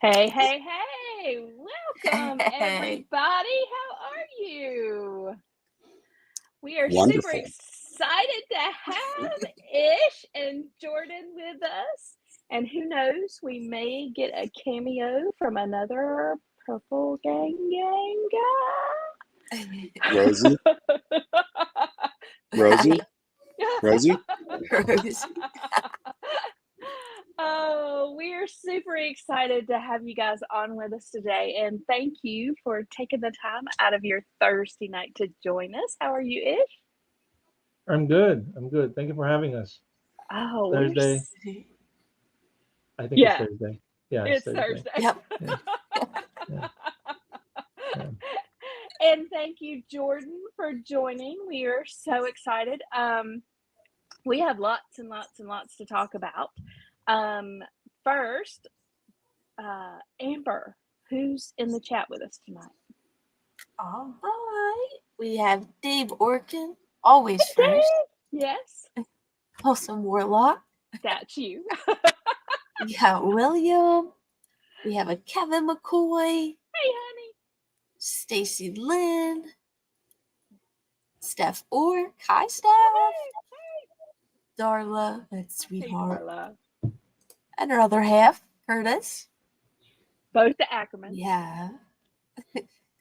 Hey, hey, hey! Welcome, everybody. How are you? We are super Wonderful. excited to have Ish and Jordan with us. And who knows, we may get a cameo from another Purple Gang guy. Rosie? Rosie? Rosie? Rose. Oh, we are super excited to have you guys on with us today. And thank you for taking the time out of your Thursday night to join us. How are you, Ish? I'm good. I'm good. Thank you for having us. Oh, Thursday. I think it's yeah, Thursday. Yeah, it's Thursday. Thursday. Yep. Yeah. Yeah. Yeah. And thank you, Jordan, for joining. We are so excited. We have lots and lots and lots to talk about. First, Amber, who's in the chat with us tonight? All right. We have Dave Orkin, always Dave! first. Yes, Awesome Warlock. that's you. We have William. We have a Kevin McCoy. Hey, honey. Stacy Lynn. Steph Ork. Hi, Steph. Darla. That's Hey, sweetheart. Darla. And her other half, Curtis. Both the Ackermans. Yeah.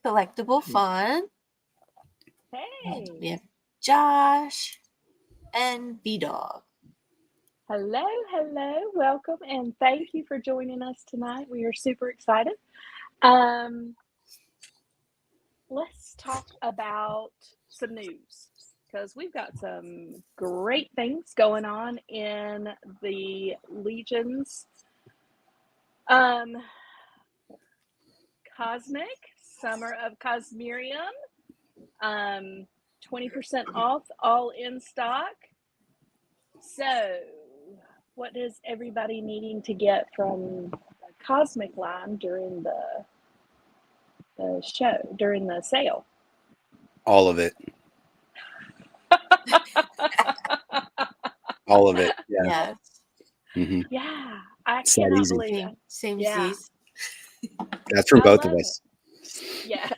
Collectible Fun. Hey. And we have Josh and B-Dog. Hello, hello. Welcome, and thank you for joining us tonight. We are super excited. Let's talk about some news because we've got some great things going on in the Legion's Cosmic Summer of Cosmerium. 20% off, all in stock. So, what is everybody needing to get from the Cosmic line during the show, during the sale? All of it. All of it. Yeah. Yes. hmm Yeah, I It's that cannot easy. believe it. Same Yeah. C's. That's from I both of love us. Yeah.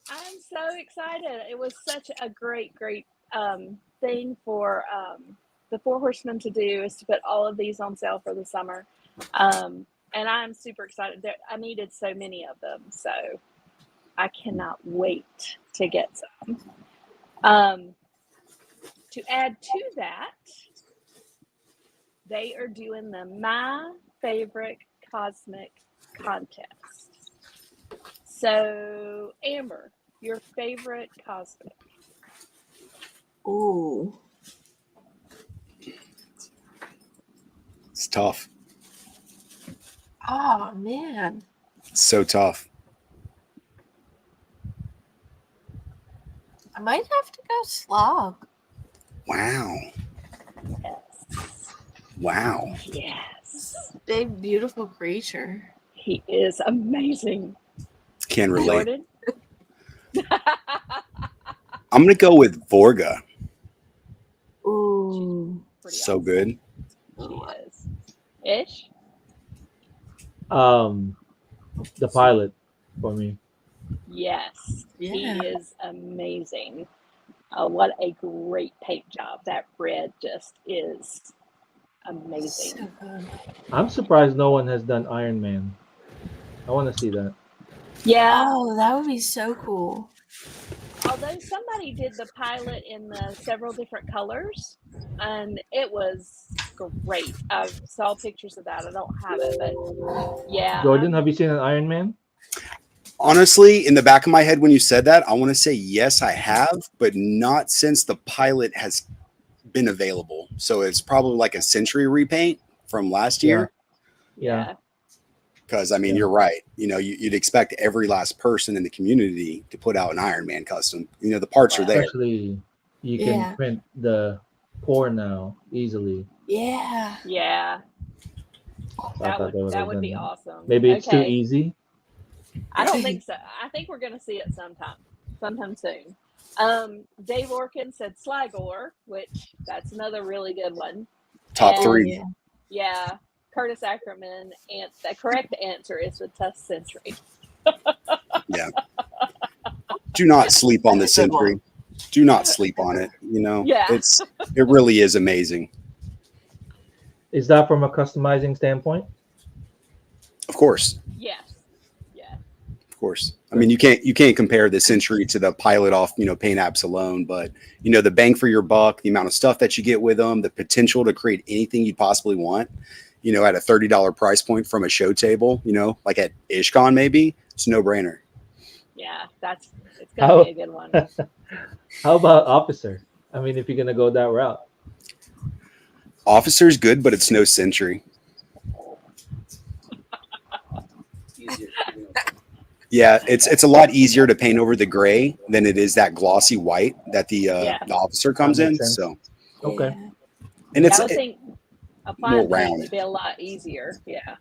I'm so excited. It was such a great thing for the Four Horsemen to do, is to put all of these on sale for the summer. And I'm super excited. I needed so many of them, so I cannot wait to get some. To add to that, they are doing the My Favorite Cosmic contest. So, Amber, your favorite cosmic? Ooh. It's tough. Oh, man. It's so tough. I might have to go Slog. Wow. Yes. Wow. Yes. Big, beautiful creature. He is amazing. Can't relate. Jordan? I'm going to go with Vorga. Ooh. Pretty So awesome. good. She is. Ish? The pilot for me. Yes. Yeah. He is amazing. What a great paint job. That red just is amazing. So good. I'm surprised no one has done Iron Man. I want to see that. Yeah. Oh, that would be so cool. Although somebody did the pilot in the several different colors, and it was great. I saw pictures of that. I don't have it, but yeah. Jordan, have you seen an Iron Man? Honestly, in the back of my head when you said that, I want to say yes, I have, but not since the pilot has been available. So it's probably like a Century repaint from last year. Yeah. Because, I mean, Yeah. you're right. You know, you'd expect every last person in the community to put out an Iron Man custom. You know, the parts are there. Especially you can Yeah. print the core now easily. Yeah. Yeah. So I thought they That would done be that. awesome. Maybe it's too Okay. easy. I don't think so. I think we're gonna see it sometime soon. Dave Orkin said Sligor, which that's another really good one. Top And- three. Yeah. Yeah, Curtis Ackerman, and the correct answer is the Tusk Century. Yeah. Do not sleep on the That's a good one. Century. Do not sleep on it. You know, Yeah. it really is amazing. Is that from a customizing standpoint? Of course. Yes. Yeah. Of course. I mean, you can't compare the Century to the Pilot off, Paint Apps alone, but the bang for your buck, the amount of stuff that you get with them, the potential to create anything you possibly want, at a $30 price point from a show table, like at IshCon maybe, it's a no-brainer. Yeah, it's gonna be a good one. How about Officer? I mean, if you're gonna go that route. Officer's good, but it's no Century. Yeah, it's a lot easier to paint over the gray than it is that glossy white that the Officer comes in. Sense. So Okay. Yeah. and I would think applying more paint round. would be a lot easier. Yeah,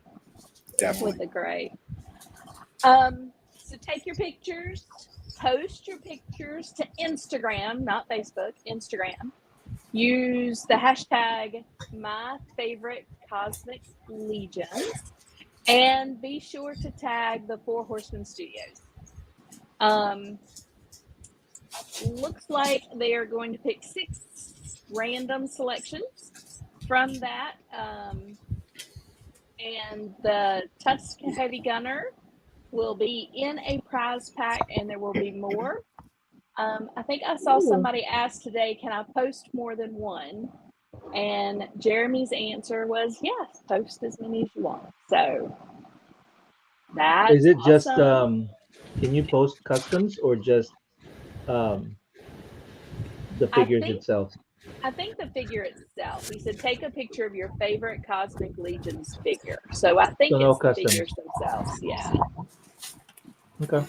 Definitely. with the gray. So take your pictures, post your pictures to Instagram, not Facebook, Instagram. Use the hashtag #MyFavoriteCosmicLegions, and be sure to tag the Four Horsemen Studios. Looks like they are going to pick 6 random selections from that. And the Tusk Heavy Gunner will be in a prize pack, and there will be more. I think I saw somebody ask today, can I post more than one? And Jeremy's answer was, yes, post as many as you want. So that's Is it just awesome. can you post customs or just the figures itself? I think the figure itself. He said, take a picture of your favorite Cosmic Legions figure. So I think So no it's the customs. figures themselves. Yeah. Okay.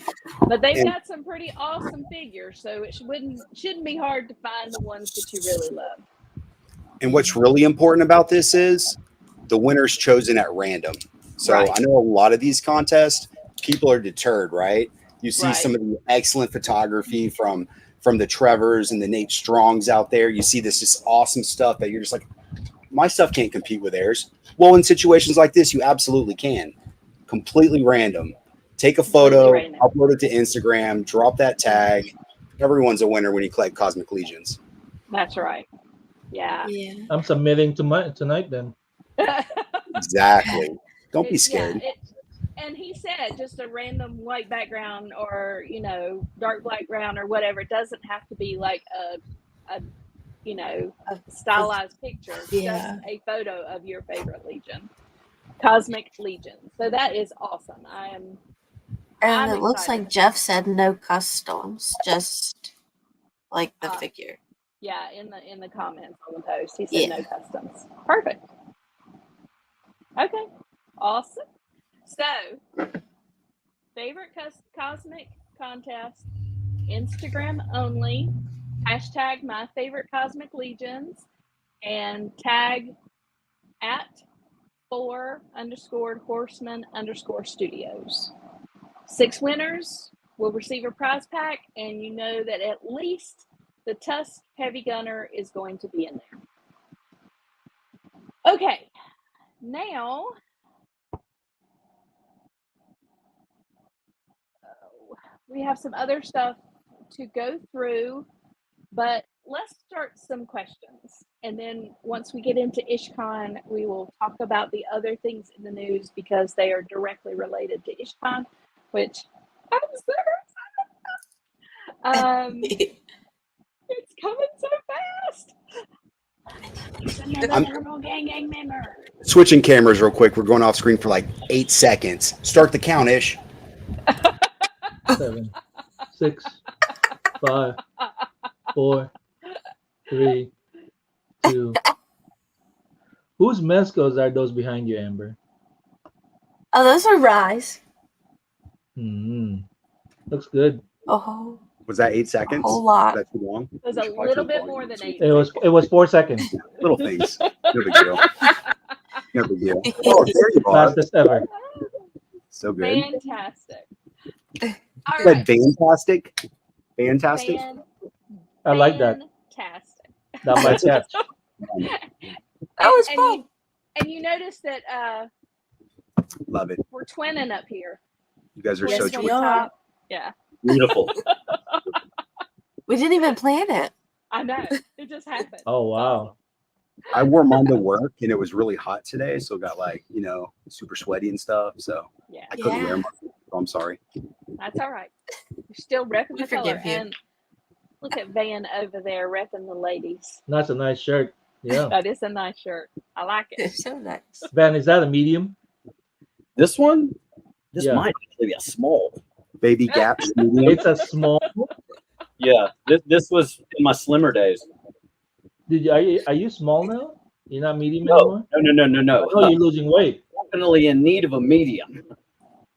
But they've got some pretty awesome figures, so it shouldn't be hard to find the ones that you really love. And what's really important about this is the winner's chosen at random. So Right. I know a lot of these contests, people are deterred, right? You see Right. some of the excellent photography from the Trevors and the Nate Strongs out there. You see this just awesome stuff that you're just like, my stuff can't compete with theirs. Well, in situations like this, you absolutely can. Completely random. Take a photo, Completely random. upload it to Instagram, drop that tag. Everyone's a winner when you collect Cosmic Legions. That's right. Yeah. Yeah. I'm submitting tonight then. Exactly. Don't be It- scared. yeah, and he said just a random white background or dark background or whatever. It doesn't have to be like a stylized picture. Yeah. Just a photo of your favorite Legion, Cosmic Legion. So that is awesome. And I'm it looks excited. like Jeff said no customs, just like the figure. Yeah, in the comments on the post, he said no customs. Perfect. Okay, awesome. So, favorite Cosmic contest, Instagram only, hashtag #MyFavoriteCosmic Legions, and tag at @4_horseman_studios. 6 winners will receive a prize pack, and you know that at least the Tusk Heavy Gunner is going to be in there. Okay, now we have some other stuff to go through, but let's start some questions. And then once we get into IshCon, we will talk about the other things in the news because they are directly related to IshCon, which I'm so excited. It's coming so fast. It's another Thermal Gang member. Switching cameras real quick. We're going off screen for like 8 seconds. Start the count, Ish. 7, 6, 5, 4, 3, 2. Whose Mezcos are those behind you, Amber? Oh, those are Rise. Looks good. Oh, Was that 8 seconds? a whole lot. Was that too long? It was a little bit more than 8 It was 4 seconds. Little things. No big deal. No big deal. Oh, there you are. Fastest ever. So good. Fantastic. You All said right. fantastic? Fantastic? I like that. Fantastic. That might catch. That was fun. And you notice that Love it. we're twinning up here. You guys are Yes, so we joyful. are. Yeah, Beautiful. We didn't even plan it. I know. It just happened. Oh, It's wow. awesome. I wore mine to work and it was really hot today, so got like, super sweaty and stuff. So Yeah, I couldn't Yeah. wear mine. So I'm sorry. that's all right. You're still repping We the color. forgive you. And look at Van over there repping the ladies. That's a nice shirt. Yeah. That is a nice shirt. I like it. It's so nice. Van, is that a medium? This one, this Yeah. might actually be a small. Baby Gaps medium. It's a small. Yeah, this was in my slimmer days. Are you small now? You're not medium No, anymore? no. Oh, you're losing weight. Definitely in need of a medium.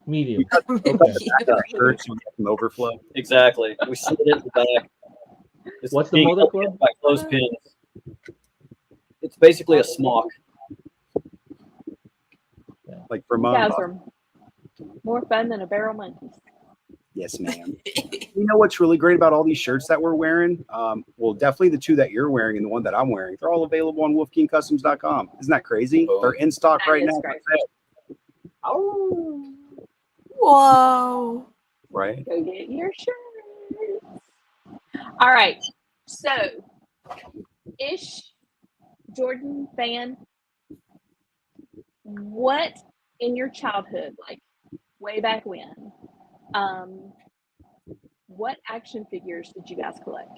Medium. Okay. Shirts with some overflow. Exactly. We slid it in the back. It's What's the being Motor held Club? by clothespins. It's basically a smock. Like for You mom. guys are more fun than a barrel monkeys. Yes, ma'am. You know what's really great about all these shirts that we're wearing? Well, definitely the two that you're wearing and the one that I'm wearing. They're all available on wolfkingcustoms.com. Isn't that crazy? They're in stock That right is now. great. Oh, Whoa. right. Go get your shirt. All right. So, Jordan, Fan, what in your childhood, like way back when, what action figures did you guys collect?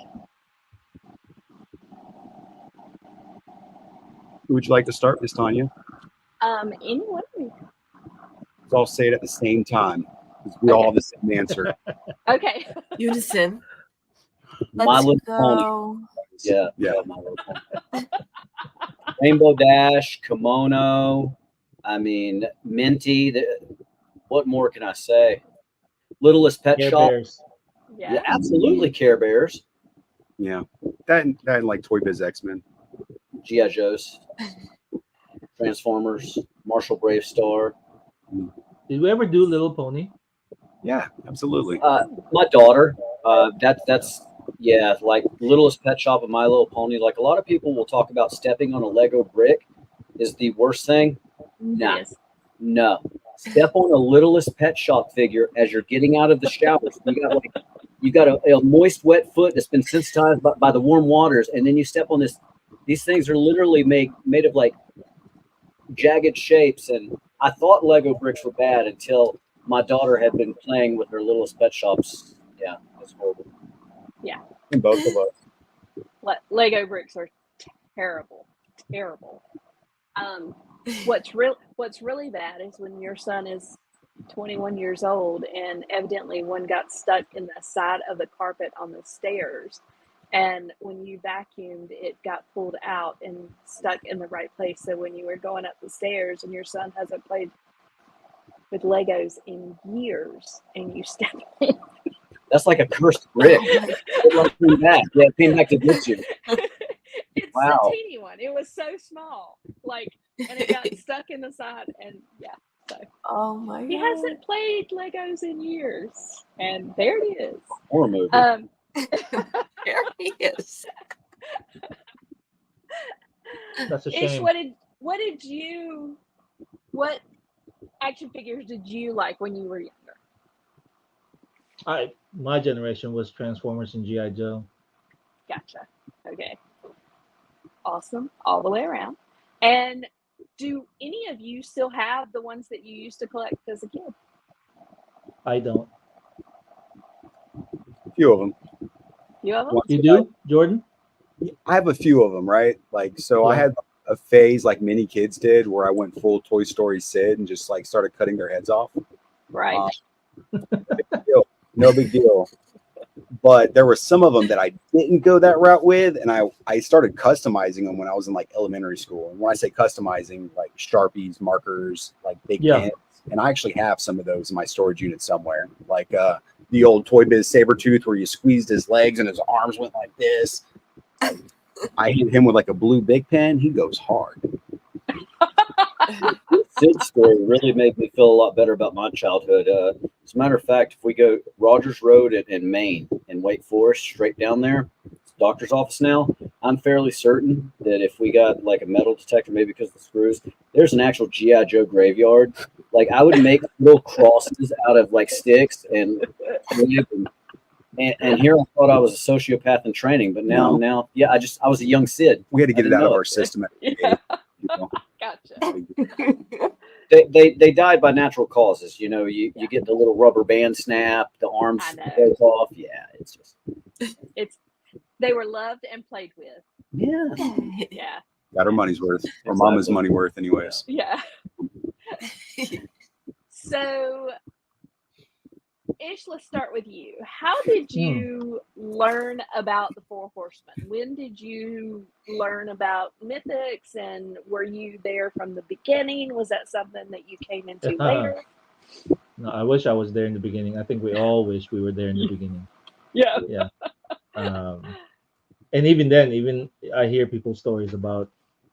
Who would you like to start, Miss Tanya? Any one of you. Let's all say it at the same time. 'Cause we all have the same answer. Okay. Unison. My Let's Little Pony. go. Yeah, Yeah. My Little Pony. Rainbow Dash, Kimono. I mean, Minty. What more can I say? Littlest Pet Care Shop. Bears. Yeah. Yeah, absolutely. Care Bears. Yeah. That and like Toy Biz X-Men. G.I. Joes. Transformers. Marshall Brave Star. Did we ever do Little Pony? Yeah, absolutely. My daughter. That's yeah, like Littlest Pet Shop and My Little Pony. Like a lot of people will talk about stepping on a Lego brick is the worst thing. Nah. Yes. No. Step on a Littlest Pet Shop figure as you're getting out of the shower. You got a moist, wet foot that's been sensitized by the warm waters, and then you step on this. These things are literally made of like jagged shapes, and I thought Lego bricks were bad until my daughter had been playing with her Littlest Pet Shops. Yeah, it's horrible. And both of us. Lego bricks are terrible. What's really bad is when your son is 21 years old and evidently one got stuck in the side of the carpet on the stairs, and when you vacuumed it got pulled out and stuck in the right place. So when you were going up the stairs and your son hasn't played with Legos in years and you step in, That's like a cursed brick. It came back. Yeah, it came back to get you. it's Wow. a teeny one. It was so small, and it got stuck in the side, and yeah. So Oh my he god. hasn't played Legos in years, and there it is. Horror movie. There he is. That's a Ish, shame. what action figures did you like when you were younger? My generation was Transformers and G.I. Joe. Gotcha. Okay. Awesome. All the way around. And do any of you still have the ones that you used to collect as a kid? I don't. A few of them. You have them? Once You I- do, Jordan? I have a few of them, right? Like, so I Yeah. had a phase like many kids did where I went full Toy Story Sid and just like started cutting their heads off. Right. No big deal. But there were some of them that I didn't go that route with, and I started customizing them when I was in like elementary school. And when I say customizing, like Sharpies, markers, like big Yeah. pens, and I actually have some of those in my storage unit somewhere. Like the old Toy Biz Sabretooth where you squeezed his legs and his arms went like this. I hit him with like a blue Big Pen. He goes hard. Sid's story really made me feel a lot better about my childhood. As a matter of fact, if we go Rogers Road in Maine, in Wake Forest, straight down there, it's doctor's office now, I'm fairly certain that if we got like a metal detector, maybe because of the screws, there's an actual GI Joe graveyard. Like I would make little crosses out of like sticks and here I thought I was a sociopath in training, but now yeah, I was a young Sid. We had to get it out of our system. Yeah. You know? Gotcha. They died by natural causes. You know, you get the little rubber band snap, the arms I know. goes off. Yeah, it's just They were loved and played with. yeah. Yeah. Got our money's worth, or Exactly. mama's money worth, anyways. Yeah. So, Ish, let's start with you. How did you learn about the Four Horsemen? When did you learn about mythics, and were you there from the beginning? Was that something that you came into later? No, I wish I was there in the beginning. I think we all wish we were there in the beginning. Yeah. Yeah. And even then, even I hear people's stories about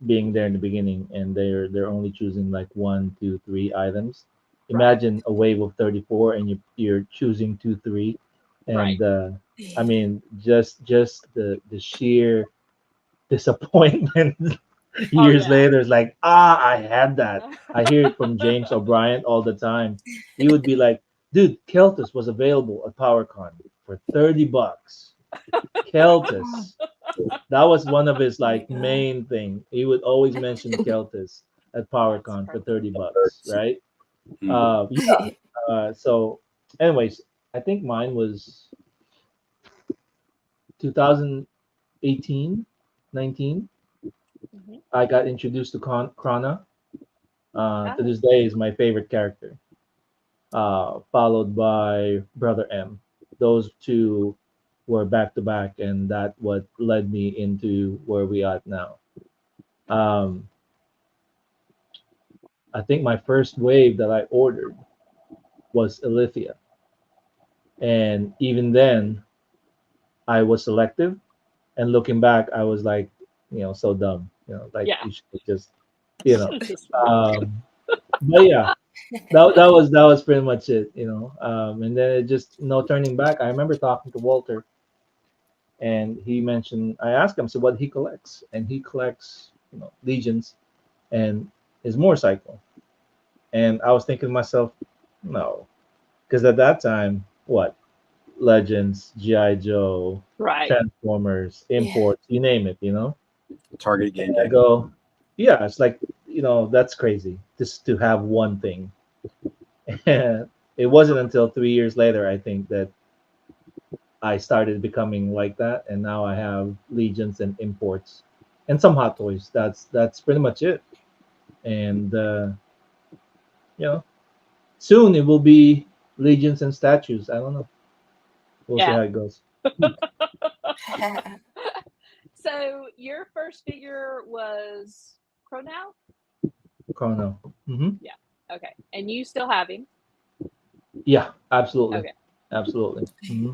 being there in the beginning, and they're only choosing like 1, 2, 3 items. Imagine a wave of 34, and you're choosing 2, 3, and Right. I mean, just the sheer disappointment years later. It's like, I had that. I hear it from James O'Brien all the time. He would be like, dude, Keltis was available at PowerCon for $30. Keltis. That was one of his like main thing. He would always mention Keltis at PowerCon for $30, right? So anyways, I think mine was 2018, 19. I got introduced to Krana. To this day is my favorite character. Followed by Brother M. Those two were back to back, and that what led me into where we are now. I think my first wave that I ordered was Elithia, and even then, I was selective. And looking back, I was like, so dumb. Like you should just, but yeah, that was pretty much it. And then it just no turning back. I remember talking to Walter, and he mentioned, I asked him, so what he collects, and he collects, legions, and his motorcycle. And I was thinking to myself, no, because at that time, what, Legends, GI Joe, Transformers, imports, you name it, Target game. I go, yeah, it's like, that's crazy just to have one thing. And it wasn't until 3 years later, I think, that I started becoming like that, and now I have legions and imports and some hot toys. That's pretty much it. And soon it will be legions and statues. I don't know. We'll see how it goes. So your first figure was Chrono? Chrono. Mm-hmm. Yeah. Okay. And you still have him? Yeah, absolutely. Okay. Absolutely. Mm-hmm.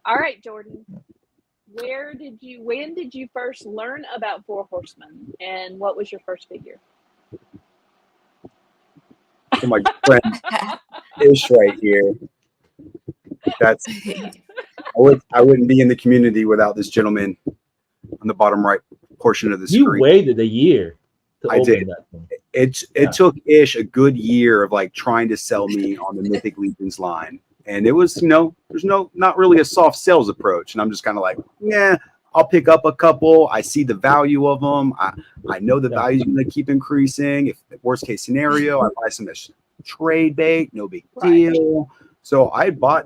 All right, Jordan. When did you first learn about Four Horsemen, and what was your first figure? So my friend Ish right here. I wouldn't be in the community without this gentleman on the bottom right portion of the screen. You waited a year to open that thing. It took Ish a good year of like trying to sell me on the Mythic Legions line. And it was, there's not really a soft sales approach. And I'm just kind of like, yeah, I'll pick up a couple. I see the value of them. I know the value is going to keep increasing. If worst case scenario, I buy some trade bait, no big deal. So I had bought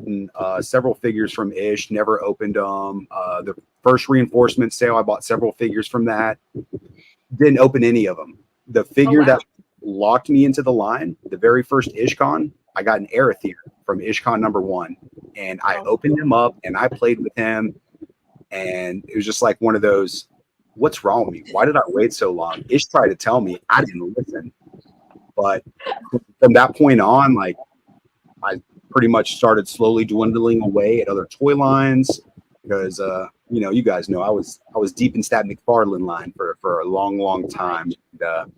several figures from Ish, never opened them. The first reinforcement sale, I bought several figures from that. Didn't open any of them. The figure that locked me into the line, the very first IshCon, I got an Arethyr from IshCon #1. And I opened him up and I played with him. And it was just like one of those, what's wrong with me? Why did I wait so long? Ish tried to tell me, I didn't listen. But from that point on, like, I pretty much started slowly dwindling away at other toy lines because, you guys know I was deep in Stat McFarlane line for a long time. And,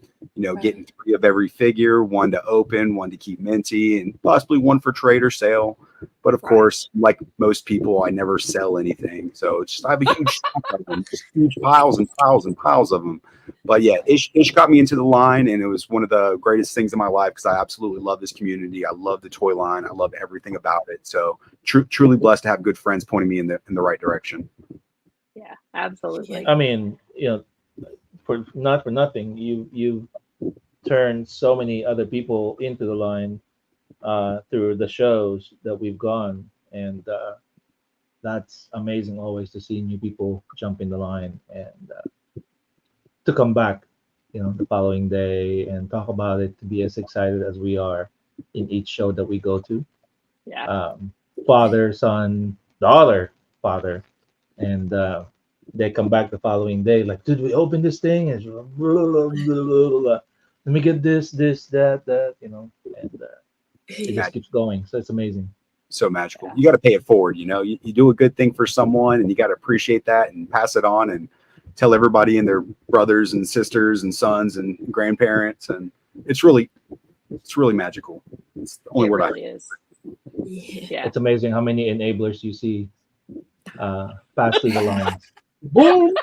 getting 3 of every figure, 1 to open, 1 to keep minty, and possibly 1 for trade or sale. But of Right. course, like most people, I never sell anything. So it's just, I have a huge stack of them, just huge piles and piles and piles of them. But yeah, Ish got me into the line, and it was one of the greatest things in my life because I absolutely love this community. I love the toy line. I love everything about it. So truly blessed to have good friends pointing me in the right direction. Yeah, absolutely. I mean, for nothing, you turned so many other people into the line through the shows that we've gone, and that's amazing always to see new people jump in the line and to come back, the following day and talk about it, to be as excited as we are in each show that we go to. Yeah. Father, son, daughter, father, and they come back the following day like, dude, we open this thing and blah, blah, blah, blah, blah. Let me get this, that, and it just keeps going. So it's amazing. So magical. You got to pay it forward. You do a good thing for someone, and you got to appreciate that and pass it on and tell everybody and their brothers and sisters and sons and grandparents. And it's really magical. It's the only It word really is. Yeah. Yeah. It's amazing how many enablers you see pass through the lines. Boom!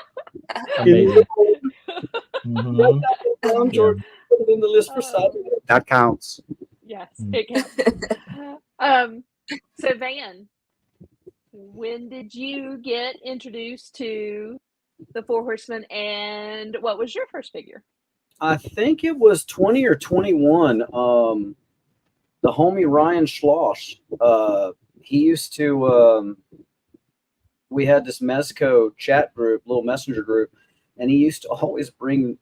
Amazing. Mhm. Down, George, put it in the list for Saturday. that counts. Yes, Mm. it counts. So Van, when did you get introduced to the Four Horsemen, and what was your first figure? I think it was 20 or 21. The homie Ryan Schloss, he used to, we had this Mezco chat group, little messenger group, and he used to always bring,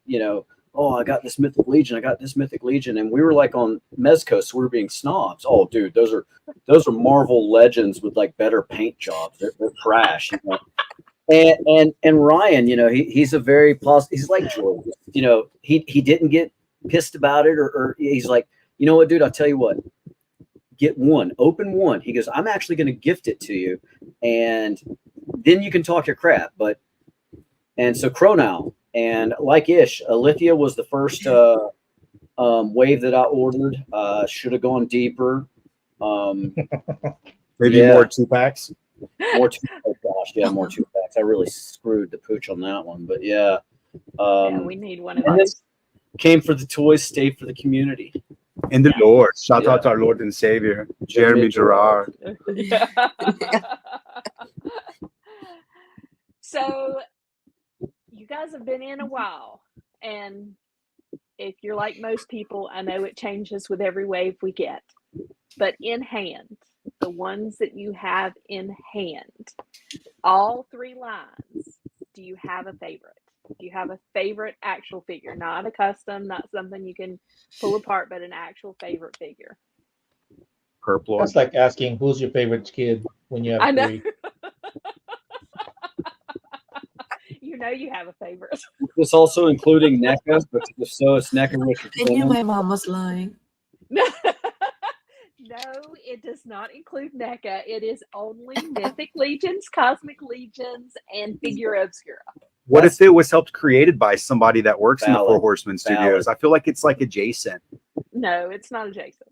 oh, I got this Mythic Legion, and we were like on Mezco, so we were being snobs. Oh, dude, those are Marvel Legends with like better paint jobs. They're trash. And Ryan, he's a very positive. He's like George. He didn't get pissed about it, or he's like, you know what, dude? I'll tell you what. Get one, open one. He goes, I'm actually going to gift it to you, and then you can talk your crap. And so Chronal and like Ish, Alithia was the first wave that I ordered. Should have gone deeper. Maybe Yeah. more 2-packs. More two. Oh gosh, yeah, more 2-packs. I really screwed the pooch on that one, but yeah. Yeah, we need one of And those. then came for the toys, stayed for the community. In the Yeah. Lord. Shout out Yeah. to our Lord and Savior, Jeremy Gerard. Yeah. So you guys have been in a while, and if you're like most people, I know it changes with every wave we get, but in hand, the ones that you have in hand, all three lines, do you have a favorite? Do you have a favorite actual figure? Not a custom, not something you can pull apart, but an actual favorite figure. Purple. That's like asking who's your favorite kid when you have I know. three. You know you have a favorite. This also including NECA, but if so, it's NECA Richard I knew Coleman. my mom was lying. No, it does not include NECA. It is only Mythic Legions, Cosmic Legions, and Figure Obscura. What if it was helped created by somebody that works in the Valid. Four Horsemen Studios? I feel like it's like adjacent. No, it's not adjacent.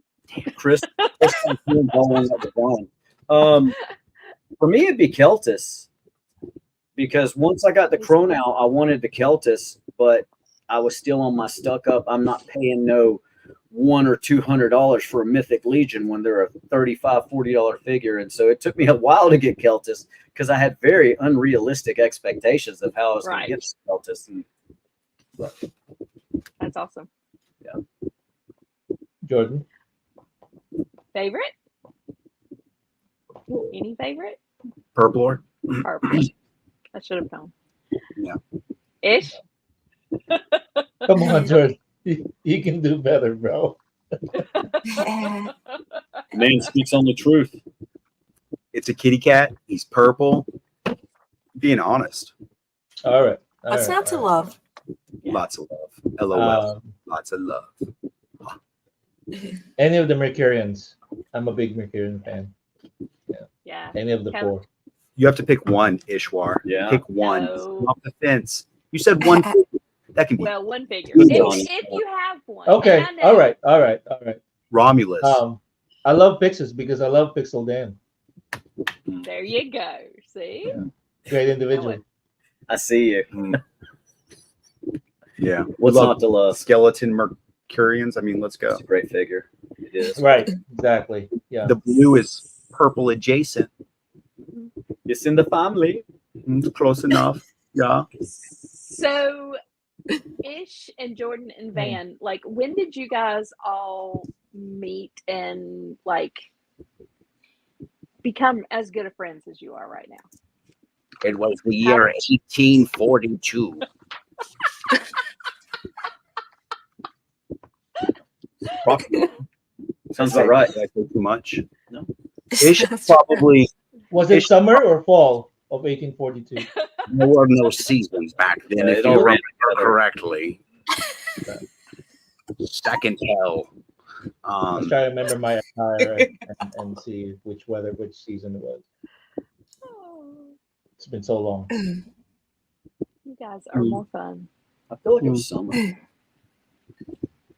Chris for me, it'd be Keltis, because once I got the Chronal, I wanted the Keltis, but I was still on my stuck up. I'm not paying no $100 or $200 for a Mythic Legion when they're a $35, $40 figure, and so it took me a while to get Keltis because I had very unrealistic expectations of how I was going to get Keltis. That's awesome. Jordan? Favorite? Any favorite? Purple or? Purple. I should have known. Yeah. Ish? Come on, Jordan. You can do better, bro. Man speaks on the truth. It's a kitty cat. He's purple. Being honest. All right. What's not to love? Lots of love. LOL. Lots of love. Any of the Mercurians. I'm a big Mercurian fan. Yeah. Any of the Kevin. four. You have to pick one, Ishwar. Yeah. Pick one. No. Off the fence. You said one. That can be Well, one figure. Good If one. you have one. Okay. And I know- All right. Romulus. I love Pixels because I love Pixel Dan. There you go. See? Yeah. Great individual. I see you. Yeah. What's Love not to love? skeleton Mercurians. I mean, let's go. It's a great figure. It is. Right. Exactly. Yeah. The blue is purple adjacent. It's in the family. Close enough. Yeah. So, Ish and Jordan and Van, like, when did you guys all meet and like become as good of friends as you are right now? It was the year 1842. Sounds about right. Did I say too much? No. Ish probably. Was it summer or fall of 1842? There were no seasons back then, Yeah, if it you all ran remember together. correctly. Second tell. Let's try to remember my attire and see which season it was. Oh, It's been so long. you guys are more fun. I feel like it was summer. I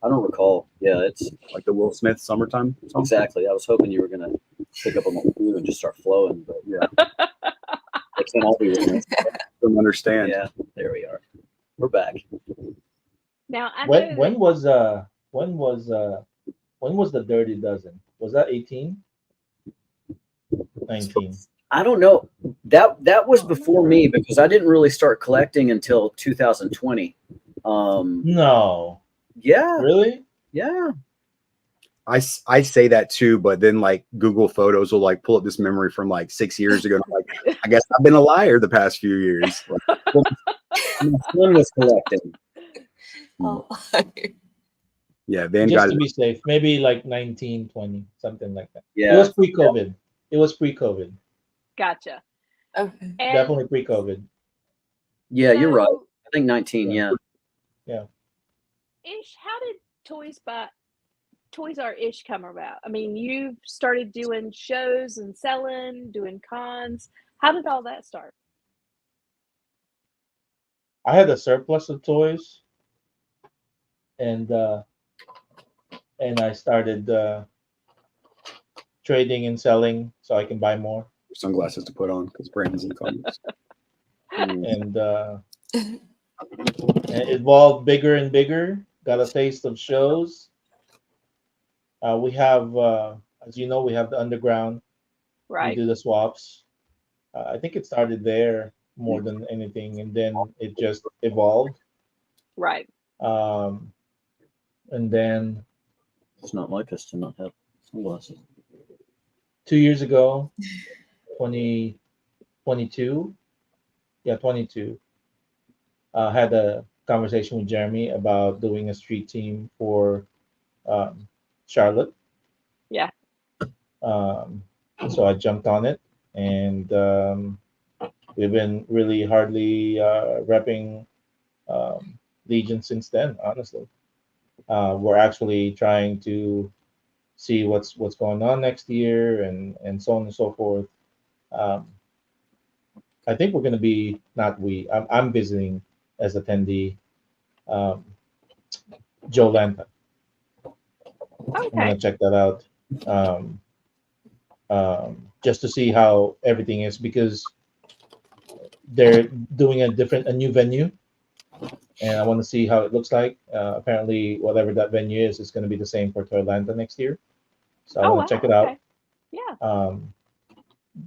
don't recall. Yeah, it's like the Will Smith summertime song. exactly. I was hoping you were gonna pick up on the food and just start flowing, but Yeah. it can't all be winners. Don't understand. Yeah, there we are. We're back. Now I know When was the Dirty Dozen? Was that 18? 19. I don't know. That was before me because I didn't really start collecting until 2020. No. Yeah, Really? yeah. I say that too, but then like Google Photos will like pull up this memory from like 6 years ago. And I'm like, I guess I've been a liar the past few years. My son was collecting. Oh. Yeah, Van Just got to be safe, maybe like 19, 20, something like that. Yeah. It was pre-COVID. It was pre-COVID. gotcha. Okay. And Definitely pre-COVID. Yeah, you're right. so, I think 19. Yeah. Ish, how did Toys R Ish come about? I mean, you started doing shows and selling, doing cons. How did all that start? I had a surplus of toys, and I started trading and selling so I can buy more. sunglasses to put on because Brandon's in the comments. And it evolved bigger and bigger. Got a taste of shows. We have, as you know, we have the underground. Right. We do the swaps. I think it started there more than anything, and then it just evolved. Right. And then It's not like us to not have sunglasses. 2 years ago, 2022, 22, had a conversation with Jeremy about doing a street team for Charlotte. Yeah. So I jumped on it, and we've been really hardly repping Legion since then. Honestly, we're actually trying to see what's going on next year, and so on and so forth. I think we're going to be not we. I'm visiting as attendee. Joe Lanta. I'm Okay. gonna check that out. Just to see how everything is, because they're doing a new venue, and I want to see how it looks like. Apparently, whatever that venue is going to be the same for Atlanta next year. So I want to check it out. Okay. Yeah.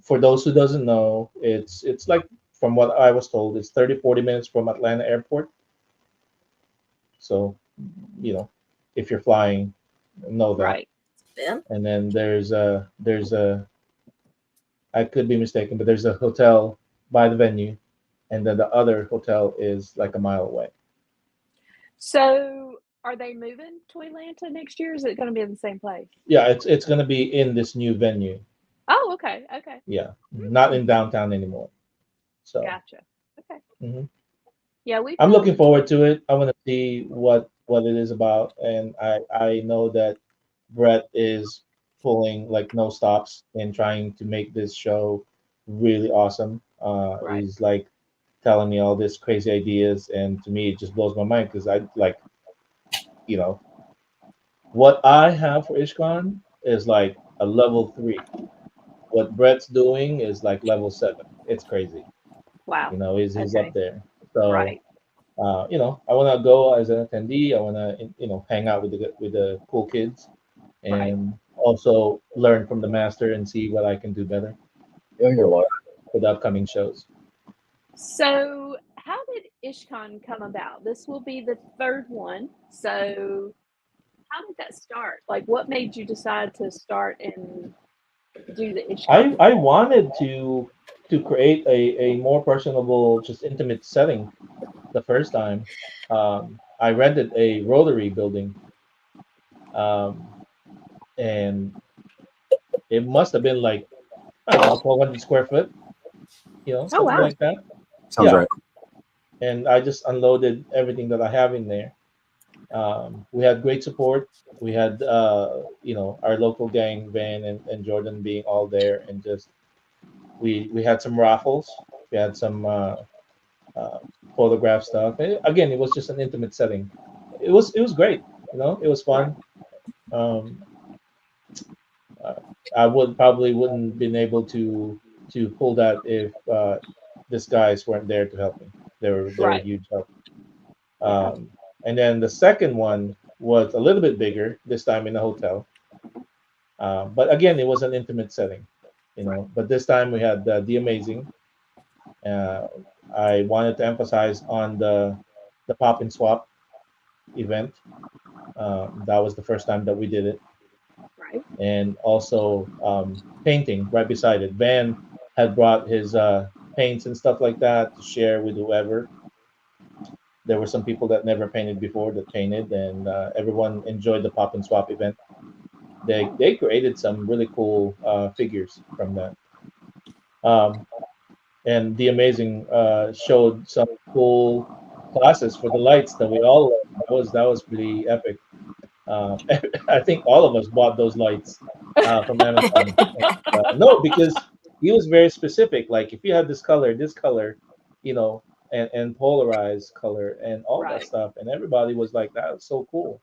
For those who doesn't know, it's like, from what I was told, it's 30-40 minutes from Atlanta airport. So, if you're flying, know that. Right. Yeah. And then there's a I could be mistaken, but there's a hotel by the venue, and then the other hotel is like a mile away. So, are they moving to Atlanta next year? Or is it going to be in the same place? Yeah, it's going to be in this new venue. Oh, okay. Okay. Yeah, not in downtown anymore. So Gotcha. Okay. Mhm. Yeah, I'm looking forward to it. I want to see what it is about, and I know that Brett is pulling like no stops in trying to make this show really awesome. Right. He's like telling me all this crazy ideas, and to me it just blows my mind because I what I have for IshCon is like a level 3. What Brett's doing is like level 7. It's crazy. Wow. You know, he's Okay. up there. So Right. you know, I want to go as an attendee. I want to, you know, hang out with the cool kids, Right. and also learn from the master and see what I can do better Yeah, you're for like, for the upcoming shows. So, how did IshCon come about? This will be the third one. So, how did that start? Like, what made you decide to start and do the IshCon? I wanted to create a more personable, just intimate setting the first time. I rented a Rotary building, um, and it must have been like, I don't know, 1,200 square foot, you know, Oh, something wow. like that. Sounds Yeah, right. and I just unloaded everything that I have in there. We had great support. We had, you know, our local gang, Van and Jordan, being all there, and just we had some raffles. We had some uh, photograph stuff. And again, it was just an intimate setting. It was great. You know, it was Right. fun. Um, uh, I would probably wouldn't been able to pull that if these guys weren't there to help me. They were a Right. huge help. Yeah. Um, and then the second one was a little bit bigger, this time in a hotel. But again, it was an intimate setting, you Right. know. But this time we had the amazing. Uh, I wanted to emphasize on the pop and swap event. That was the first time that we did it, Right. and also painting right beside it. Van had brought his paints and stuff like that to share with whoever. There were some people that never painted before that painted, and everyone enjoyed the pop and swap event. They created some really cool figures from that. Um, and the amazing showed some cool classes for the lights that we all loved. That was pretty epic. Uh, I think all of us bought those lights from Amazon. No, because he was very specific. Like if you had this color, you know, and polarized color and all that Right. stuff, and everybody was like, "That was so cool."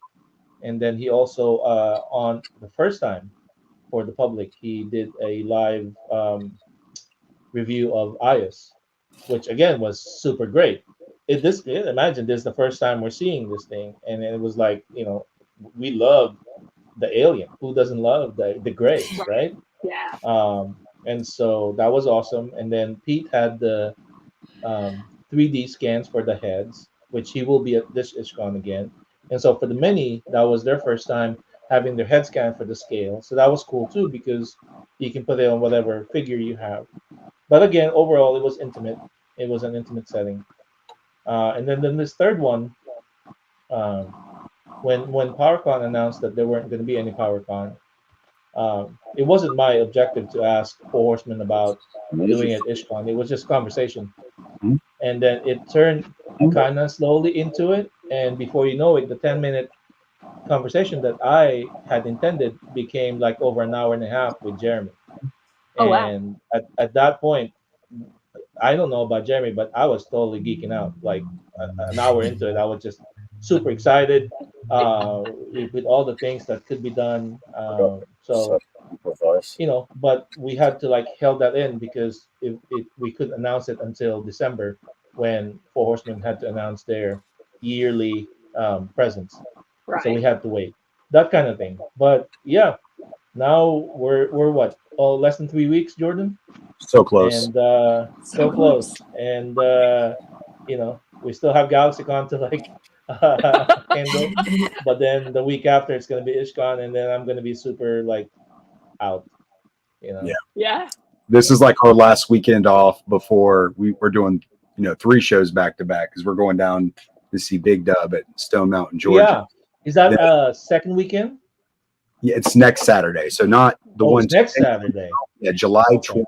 And then he also on the first time for the public, he did a live review of iOS, which again was super great. Imagine this is the first time we're seeing this thing, and it was like, you know, we love the alien. Who doesn't love the gray, Right. right? Yeah. And so that was awesome. And then Pete had the 3D scans for the heads, which he will be at this IshCon again. And so for the mini, that was their first time having their head scan for the scale. So that was cool too because you can put it on whatever figure you have. But again, overall, it was intimate. It was an intimate setting. And then this third one, um, when PowerCon announced that there weren't going to be any PowerCon, it wasn't my objective to ask Four Horsemen about doing it IshCon. It was just conversation, and then it turned kind of slowly into it. And before you know it, the 10-minute conversation that I had intended became like over an hour and a half with Jeremy. Oh, wow. And at that point, I don't know about Jeremy, but I was totally geeking out. Like an hour into it, I was just super excited with all the things that could be done. So you know, but we had to like held that in because we couldn't announce it until December when Four Horsemen had to announce their yearly presence. So we Right. had to wait. That kind of thing. But yeah, now we're what? Oh, less than 3 weeks, Jordan, So close. and So so close. close. And you know, we still have GalaxyCon to like handle, but then the week after it's gonna be IshCon, and then I'm gonna be super like out. You Yeah. know. Yeah. This is like our last weekend off before we're doing, 3 shows back to back because we're going down to see Big Dub at Stone Mountain, Georgia. Yeah. Is that Then, second weekend? yeah, it's next Saturday. So not the Oh, one, it's next Saturday. yeah, July Okay. 20th.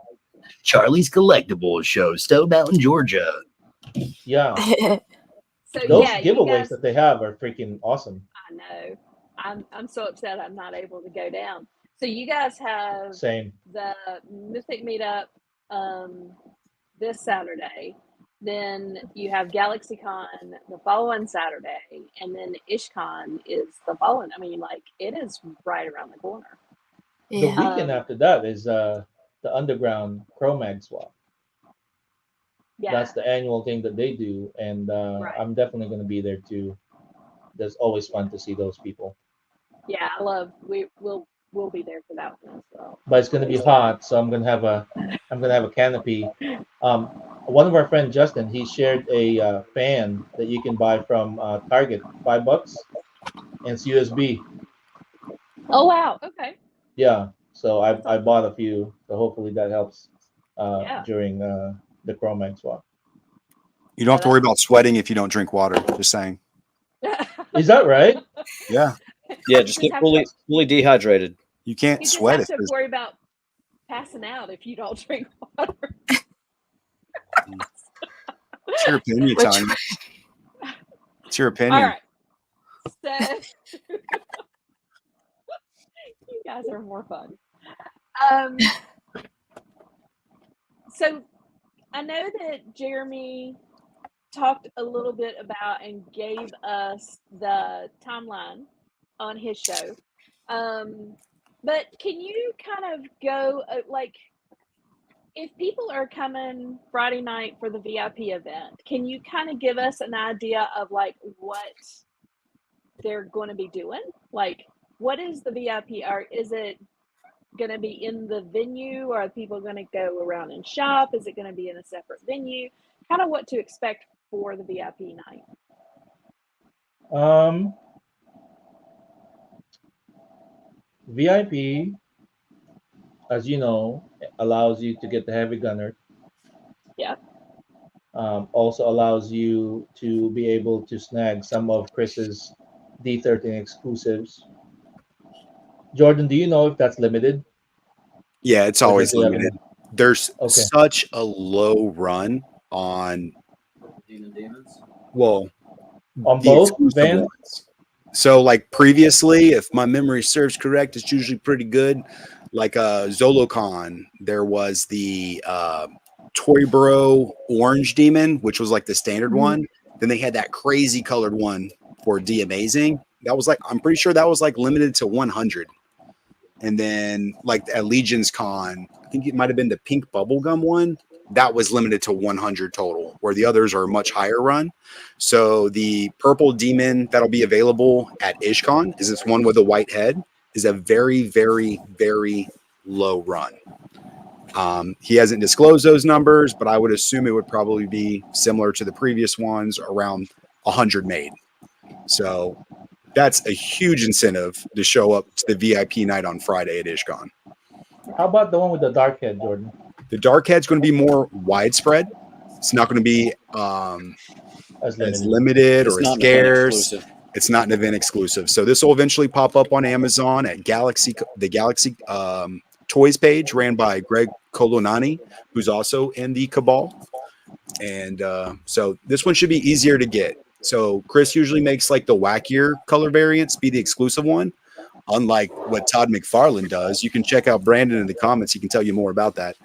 Charlie's Collectibles Show, Stone Mountain, Georgia. Yeah. So Those yeah, you giveaways guys. that they have are freaking awesome. I know. I'm so upset I'm not able to go down. So you guys have Same. the Mythic meetup um, this Saturday. Then you have GalaxyCon the following Saturday, and then IshCon is the following. I mean, like it is right around the corner. The Yeah. weekend after that is the underground Cro-Mag swap. Yeah. That's the annual thing that they do, and Right. I'm definitely going to be there too. That's always fun to see those people. Yeah, we'll be there for that one as well. But it's going to be hot, so I'm gonna have a canopy. Um, One of our friends, Justin, he shared a fan that you can buy from Target, $5, and it's USB. Oh wow. Okay. Yeah, so I bought a few, so hopefully that helps Yeah. during the Cro-Mag swap. You don't have to worry about sweating if you don't drink water. Just saying. Is that right? Yeah, Yeah, just get have fully dehydrated. you can't You just sweat have if to there's. worry about passing out if you don't drink water. It's your opinion, Which- Tanya. It's your All opinion. right. So you guys are more fun. So I know that Jeremy talked a little bit about and gave us the timeline on his show. But can you kind of go like if people are coming Friday night for the VIP event, can you kind of give us an idea of like what they're going to be doing? Like, what is the VIP? Or is it going to be in the venue? Or are people going to go around and shop? Is it going to be in a separate venue? Kind of what to expect for the VIP night. VIP, as you know, allows you to get the heavy gunner. Yeah. Also allows you to be able to snag some of Chris's D13 exclusives. Jordan, do you know if that's limited? Yeah, it's Or always does he have limited. any? There's Okay. such a low run on Demons. well On the both exclusive Van? ones. So like previously, if my memory serves correct, it's usually pretty good. Like Zolocon, there was the Toy Bro Orange Demon, which was like the standard Mhm. one. Then they had that crazy colored one for D Amazing. That was like I'm pretty sure that was like limited to 100. And then like at Legion's Con, I think it might have been the pink bubblegum one. That was limited to 100 total, where the others are much higher run. So the purple demon that'll be available at IshCon is this one with a white head, is a very, very, very low run. He hasn't disclosed those numbers, but I would assume it would probably be similar to the previous ones, around 100 made. So that's a huge incentive to show up to the VIP night on Friday at IshCon. How about the one with the dark head, Jordan? The dark head's going to be more widespread. It's not going to be As as limited. limited It's or as not an event scarce. exclusive. It's not an event exclusive. So this will eventually pop up on Amazon at the Galaxy Toys page ran by Greg Colonani, who's also in the Cabal. And so this one should be easier to get. So Chris usually makes like the wackier color variants be the exclusive one. Unlike what Todd McFarlane does, you can check out Brandon in the comments. He can tell you more about that.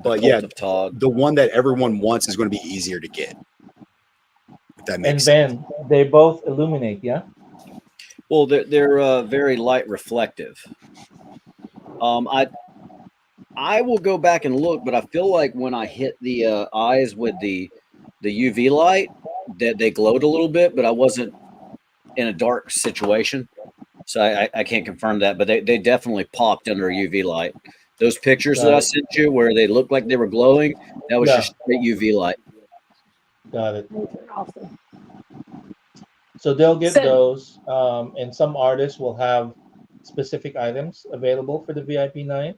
But yeah, Cult of Todd. the one that everyone wants is going to be easier to get. If that And makes sense. Van, they both illuminate, yeah? Well, they're very light reflective. I will go back and look, but I feel like when I hit the eyes with the UV light, that they glowed a little bit, but I wasn't in a dark situation, so I can't confirm that. But they definitely popped under a UV light. Those pictures that I sent you, where they looked like they were glowing, that was just straight UV light. Got it. Awesome. So they'll get So- those, and some artists will have specific items available for the VIP night.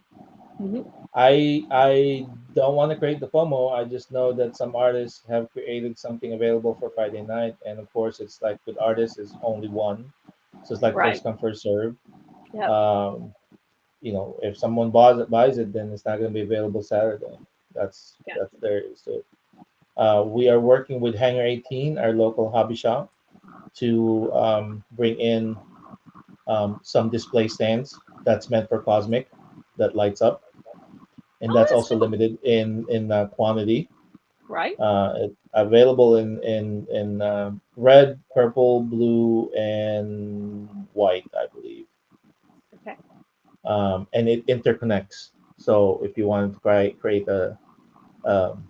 Mhm. I don't want to create the FOMO. I just know that some artists have created something available for Friday night, and of course, it's like with artists, it's only one, so it's like Right. first come first serve. Yep. If someone buys it, then it's not going to be available Saturday. That's there. So we are working with Hangar 18, our local hobby shop, to bring in some display stands that's meant for Cosmic that lights up, and that's that's also cool. limited in quantity. Right. It's available in red, purple, blue, and white, I believe. and it interconnects. So if you want to create a um,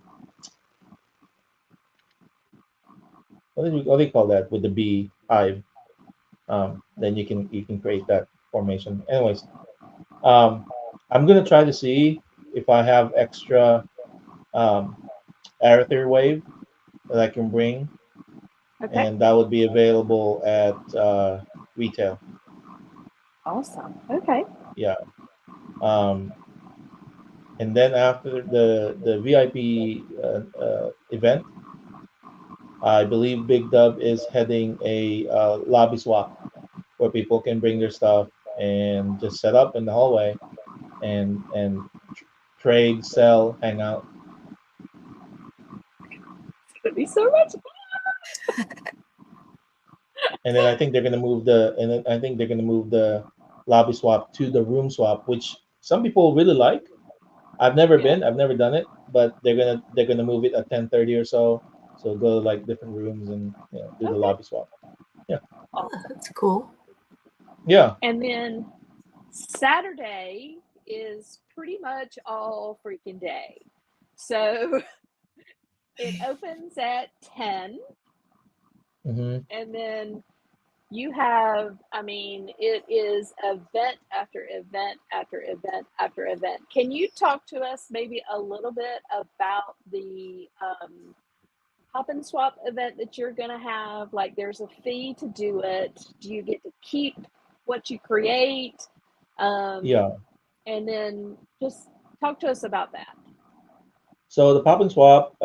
what do you call that with the bee hive, then you can create that formation. Anyways, um, I'm gonna try to see if I have extra um, Aether wave that I can bring, Okay. and that would be available at retail. Awesome. Okay. Yeah. Um, and then after the VIP event, I believe Big Dub is heading a lobby swap where people can bring their stuff and just set up in the hallway and trade, sell, hang out. It's gonna be so much fun. And then I think they're gonna move the and then I think they're gonna move the lobby swap to the room swap, which some people really like. I've never Yeah. been, I've never done it, but they're gonna move it at 10:30 or so. So go to like different rooms and do the Okay. lobby swap. Yeah, Oh, that's cool. yeah, And then Saturday is pretty much all freaking day. So it opens at 10, hmm and then you have, I mean, it is event after event after event after event. Can you talk to us maybe a little bit about the hop and swap event that you're going to have? Like, there's a fee to do it. Do you get to keep what you create? yeah. And then just talk to us about that. So the pop and swap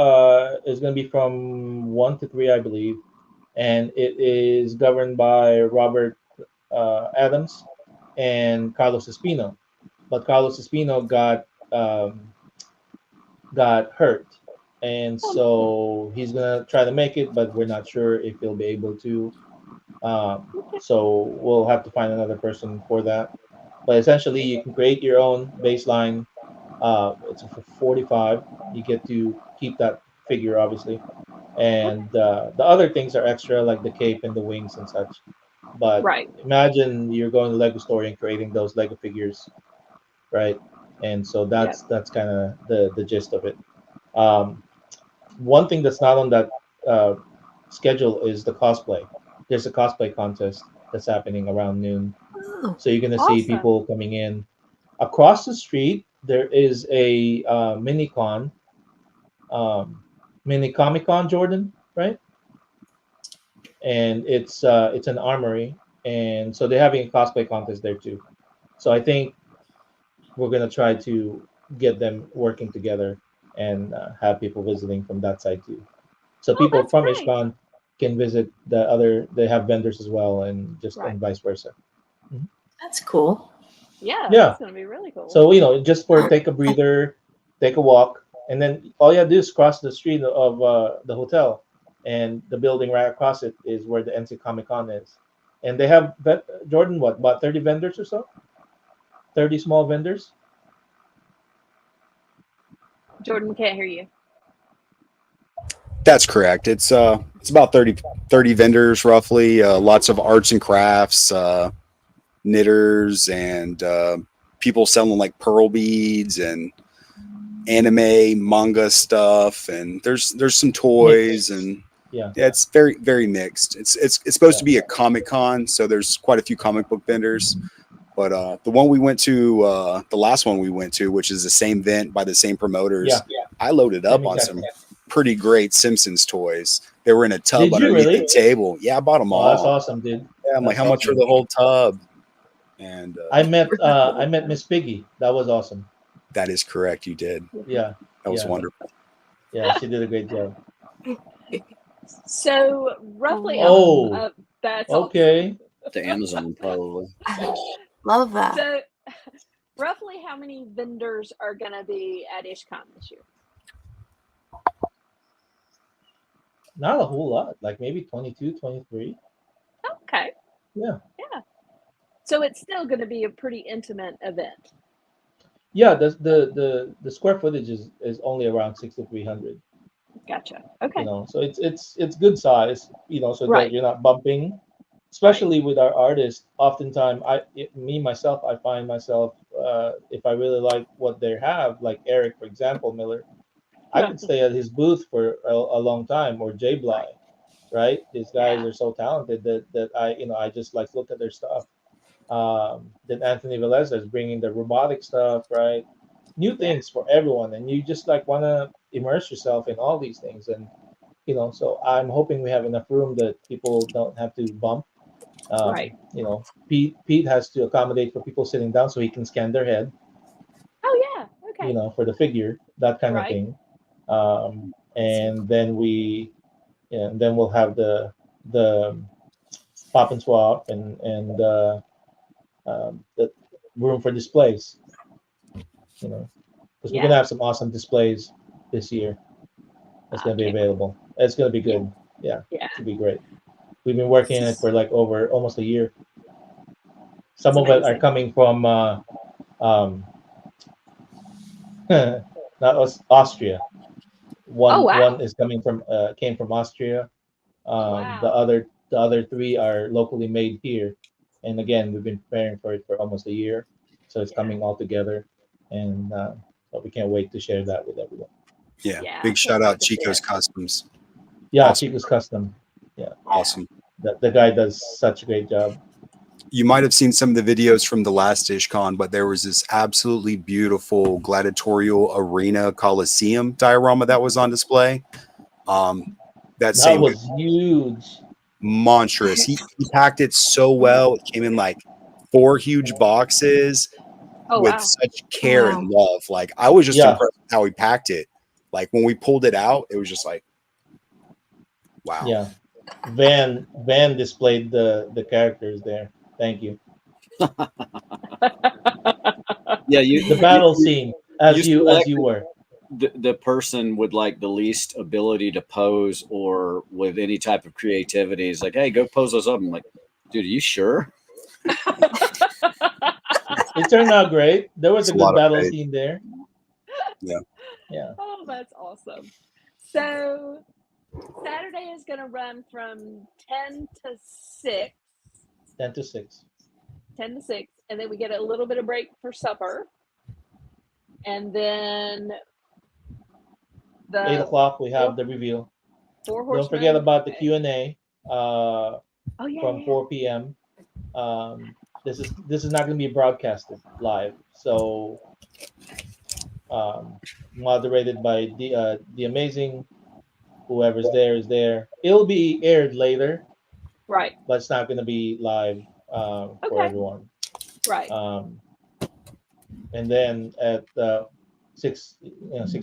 is gonna be from 1 to 3, I believe, and it is governed by Robert Adams and Carlos Espino. But Carlos Espino got hurt, and Oh, no. so he's gonna try to make it, but we're not sure if he'll be able to. Okay. So we'll have to find another person for that. But essentially, you can create your own baseline. It's for 45. You get to keep that figure, obviously, Okay. and the other things are extra, like the cape and the wings and such. But Right. imagine you're going to Lego Store and creating those Lego figures, right? And so Yep. that's kind of the gist of it. Um, One thing that's not on that uh, schedule is the cosplay. There's a cosplay contest that's happening around noon, Oh, so you're gonna see Awesome. people coming in. Across the street, there is a mini con, um, mini Comic Con, Jordan, right? And it's an armory, and so they're having a cosplay contest there too. So I think we're gonna try to get them working together and have people visiting from that side too. So Oh, people that's from great. IshCon can visit the other. They have vendors as well, and just Right. and vice versa. Mhm. that's cool. Yeah, Yeah. that's going to be really cool. So just for take a breather, take a walk, and then all you have to do is cross the street of the hotel, and the building right across it is where the NC Comic Con is, and they have Jordan, what, about 30 vendors or so, 30 small vendors. Jordan, can't hear you. That's correct. It's about 30 vendors roughly. Lots of arts and crafts, knitters, and people selling like pearl beads and anime, manga stuff. And there's some toys, Mixed. and Yeah, yeah, it's very mixed. It's supposed yeah. to be a Comic Con, so there's quite a few comic book vendors. But the one we went to, the last one we went to, which is the same event by the same promoters, Yeah, I loaded same up on exact some thing. pretty great Simpsons toys. They were in a tub Did you underneath really? the table. Yeah, I bought them Oh, that's all. awesome, dude. Yeah, I'm like, That's how much for awesome. the whole tub? And I met Miss Piggy. That was awesome. that is correct. You did. Yeah, That was yeah, wonderful. yeah. She did a great job. So, roughly, Oh, that's awesome. okay. To Amazon, probably. Love that. So, roughly, how many vendors are going to be at IshCon this year? Not a whole lot. Like maybe 22, 23. Okay. Yeah. Yeah. So, it's still going to be a pretty intimate event. Yeah, the square footage is only around 6,300. Gotcha. Okay. So it's good size. So that Right. you're not bumping. Especially with our artists, oftentimes me myself, I find myself if I really like what they have, like Eric, for example, Miller, I could stay at his booth for a long time, or Jay Bly, right? These guys Yeah. are so talented that I just like look at their stuff. Then Anthony Velez is bringing the robotic stuff, right? New things for everyone, and you just like want to immerse yourself in all these things, and so I'm hoping we have enough room that people don't have to bump. Right. Pete has to accommodate for people sitting down so he can scan their head, Oh yeah. Okay. for the figure, that kind of Right. thing. And then and then we'll have the pop and swap and the room for displays. Because we're gonna have some awesome displays this year. That's gonna be available. It's gonna be good. Yeah, Yeah. it's gonna be great. We've been working on it for like over almost a year. Some That's of it are amazing. coming from that was Austria. Oh, wow. One is coming from came from Austria. Wow. The other three are locally made here, and again we've been preparing for it for almost a year, so it's coming all together, and but we can't wait to share that with everyone. Yeah. Yeah, Big I shout can't out wait to see Chico's it. Customs. Yeah, Awesome. Chico's Custom. Yeah, Awesome. the guy does such a great job. You might have seen some of the videos from the last IshCon, but there was this absolutely beautiful gladiatorial arena coliseum diorama that was on display. That same was huge. monstrous. He packed it so well. It came in like 4 huge boxes Oh, with wow. such care and love. Like I was just impressed with how he packed it. Like when we pulled it out, it was just like, wow. Yeah, Van displayed the characters there. Thank you. Yeah, The battle scene as you selected were. the person with like the least ability to pose or with any type of creativity is like, hey, go pose us up. I'm like, dude, are you sure? It turned out great. There was It's a a lot good of battle faith. scene there. Yeah. Yeah. Oh, that's awesome. So Saturday is going to run from 10 to 6. 10 to 6. 10 to 6. And then we get a little bit of break for supper. And then 8 o'clock we have the reveal. Don't forget about the Q&A from 4 p.m. This is not going to be broadcasted live, so moderated by the amazing whoever's there is there. It'll be aired later, right? But it's not going to be live for everyone, right? And then at 6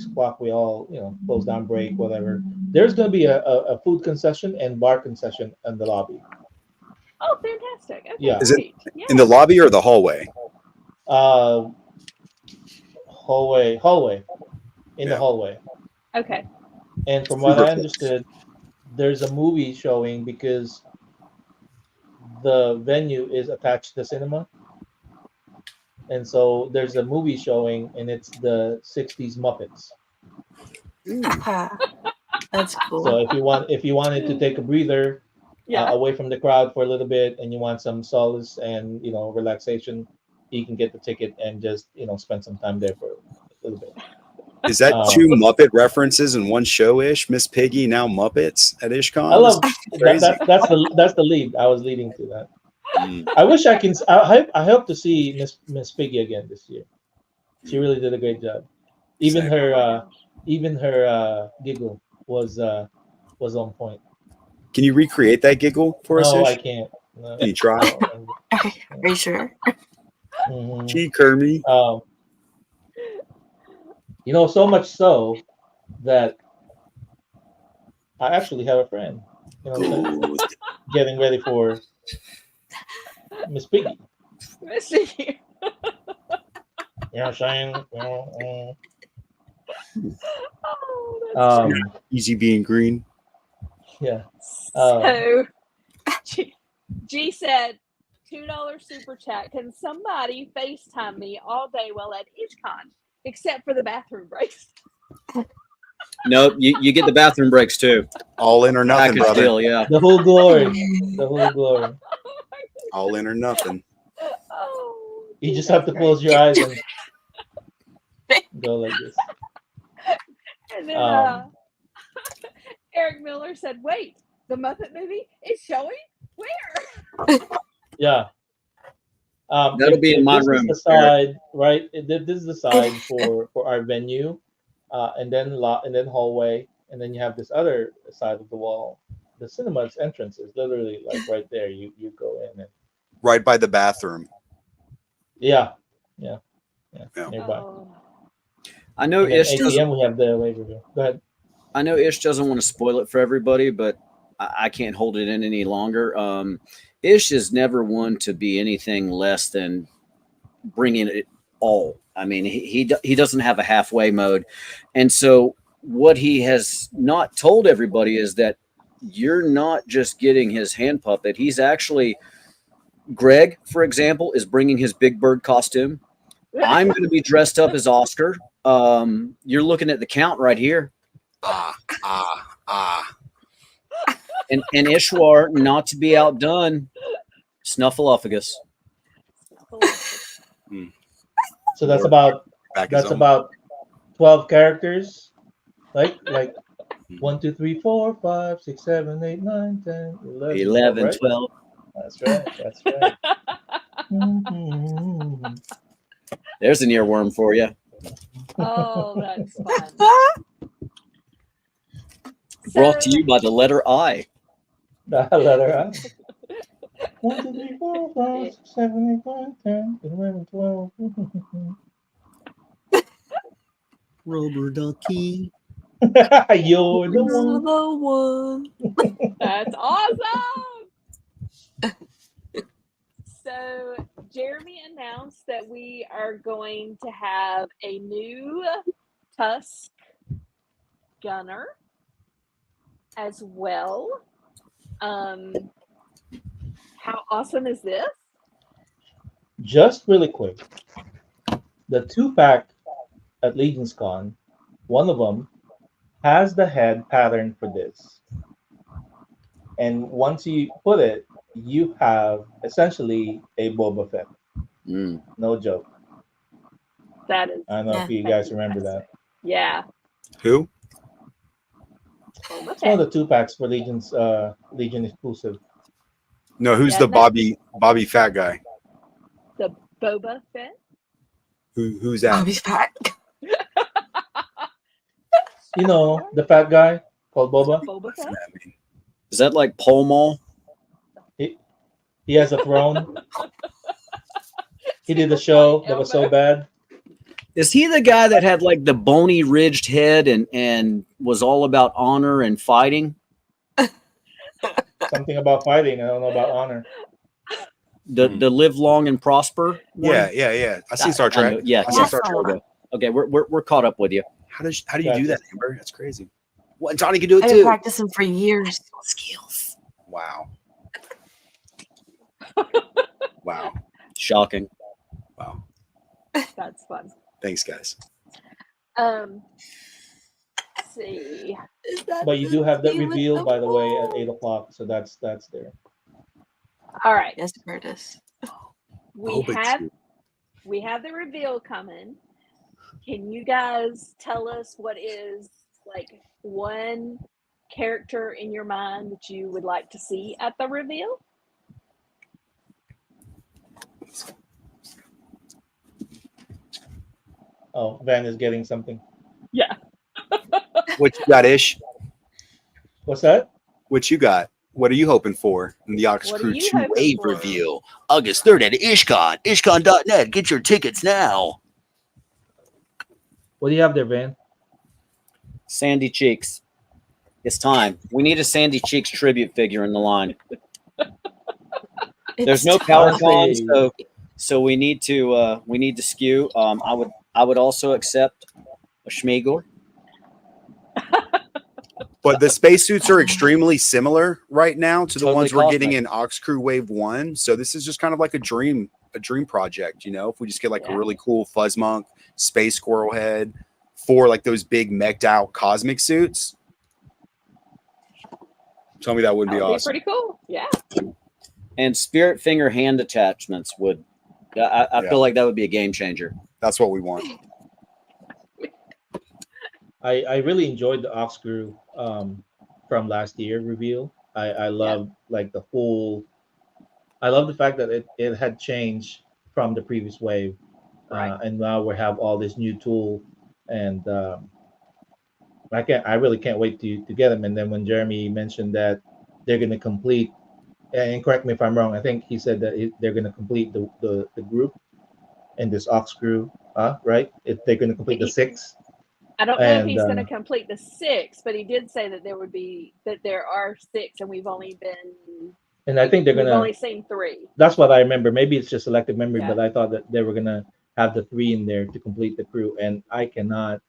o'clock we all close down, break, whatever. There's going to be a food concession and bar concession in the lobby. Oh, fantastic! Okay, yeah. Is it in the lobby or the hallway? Hallway. In the hallway. Okay. And from what I understood, there's a movie showing because the venue is attached to the cinema. And so there's a movie showing, and it's the 60s Muppets. That's cool. So if you wanted to take a breather away from the crowd for a little bit, and you want some solace and relaxation, you can get the ticket and just spend some time there for a little bit. Is that 2 Muppet references in one show-ish? Miss Piggy, now Muppets at IshCon? I love that's the lead. I was leading to that. I wish I can. I hope to see Miss Piggy again this year. She really did a great job. Even her giggle was on point. Can you recreate that giggle for us? No, I can't. No. Can you try? Are you sure? Mm-hmm. Gee, Kermie. So much so that I actually have a friend. Getting ready for Miss Piggy. Miss Piggy. You know what I'm saying? Oh, easy being green. Yeah. So G said, $2 super chat. Can somebody FaceTime me all day while at IshCon, except for the bathroom breaks? Nope, you get the bathroom breaks too. All in or nothing, brother. Deal, yeah. The whole glory. The whole glory. All in or nothing. Oh, You just have to close your eyes and go like this. And then Eric Miller said, "Wait, the Muppet movie is showing where?" Yeah. That'll be in my this room, is the side, right? This is the side for our venue, and then hallway, and then you have this other side of the wall. The cinema's entrance is literally like right there. You go in and Right by the bathroom. yeah, Yeah. nearby. Oh. I know And then Ish 8 doesn't. p.m. we have the waiver room. Go ahead. I know Ish doesn't want to spoil it for everybody, but I can't hold it in any longer. Ish is never one to be anything less than bringing it all. I mean, he doesn't have a halfway mode, and so what he has not told everybody is that you're not just getting his hand puppet. He's actually, Greg, for example, is bringing his Big Bird costume. I'm going to be dressed up as Oscar. You're looking at the count right here. And Ishwar, not to be outdone, Snuffleupagus. So that's about Back his own. about 12 characters, like 1, 2, 3, 4, 5, 6, 7, 8, 9, 10, 11, 11, right? 12. That's right. That's right. Mhm. There's an earworm for you. Oh, that's fun. Brought to you by the letter I. The letter I. 1, 2, 3, 4, 5, 6, 7, 8, 9, 10, 11, 12. Rubber ducky. You're the You're one. the one. That's awesome. So Jeremy announced that we are going to have a new Tusk gunner as well. How awesome is this? Just really quick. The 2-pack at Legion's Con, one of them has the head pattern for this. And once you put it, you have essentially a Boba Fett. No joke. That is. I don't know if you guys remember that. Yeah. Who? It's one of the 2-packs for Legion exclusive. No, who's Yeah, the Bobby fat guy? The Boba Fett. Who's that? Bobby's back. You know, the fat guy called Boba. Boba Fett. Is that like Pall Mall? He has a throne. He did a show that was so bad. Is he the guy that had like the bony ridged head and was all about honor and fighting? Something about fighting. I don't know about honor. The live long and prosper one? Yeah. I see Star Trek. Yeah, I see Star Trek. Trek. Okay, we're caught up with you. How do you do that, Amber? That's crazy. What, Johnny can do it I've been too. practicing for years. Skills. Wow. Wow. Shocking. Wow. That's fun. Thanks, guys. Let's see. But you do have that reveal, by the way, at 8 o'clock. So that's there. All right. Yes, Curtis. We have the reveal coming. Can you guys tell us what is like one character in your mind that you would like to see at the reveal? Oh, Van is getting something. Yeah. What you got, Ish? What's that? What you got? What are you hoping for in the Ox What are Crew you 2 hoping wave for? reveal? August 3rd at IshCon. IshCon.net. Get your tickets now. What do you have there, Van? Sandy Cheeks. It's time. We need a Sandy Cheeks tribute figure in the line. There's no power con, so we need to skew. I would also accept a Schmeagor. But the spacesuits are extremely similar right now to the Totally ones we're getting cosmic. in Ox Crew Wave 1. So this is just kind of like a dream project, you know, if we just get like a really cool Fuzz Monk, Space Squirrel head for like those big mech'd out cosmic suits. Tell me that would be awesome. Pretty cool. Yeah. And Spirit Finger hand attachments would I Yeah. feel like that would be a game changer. That's what we want. I really enjoyed the ox screw from last year reveal. I love like the whole. I love the fact that it had changed from the previous wave, Right. and now we have all this new tool, and I really can't wait to get them. And then when Jeremy mentioned that they're going to complete, and correct me if I'm wrong, I think he said that they're going to complete the group and this ox screw, right? They're going to complete the 6. I don't know if And he's going to complete the 6, but he did say that there are 6, and we've only I think they're we've gonna. only seen 3. That's what I remember. Maybe it's just selective memory, Yeah. but I thought that they were gonna have the 3 in there to complete the crew, and I cannot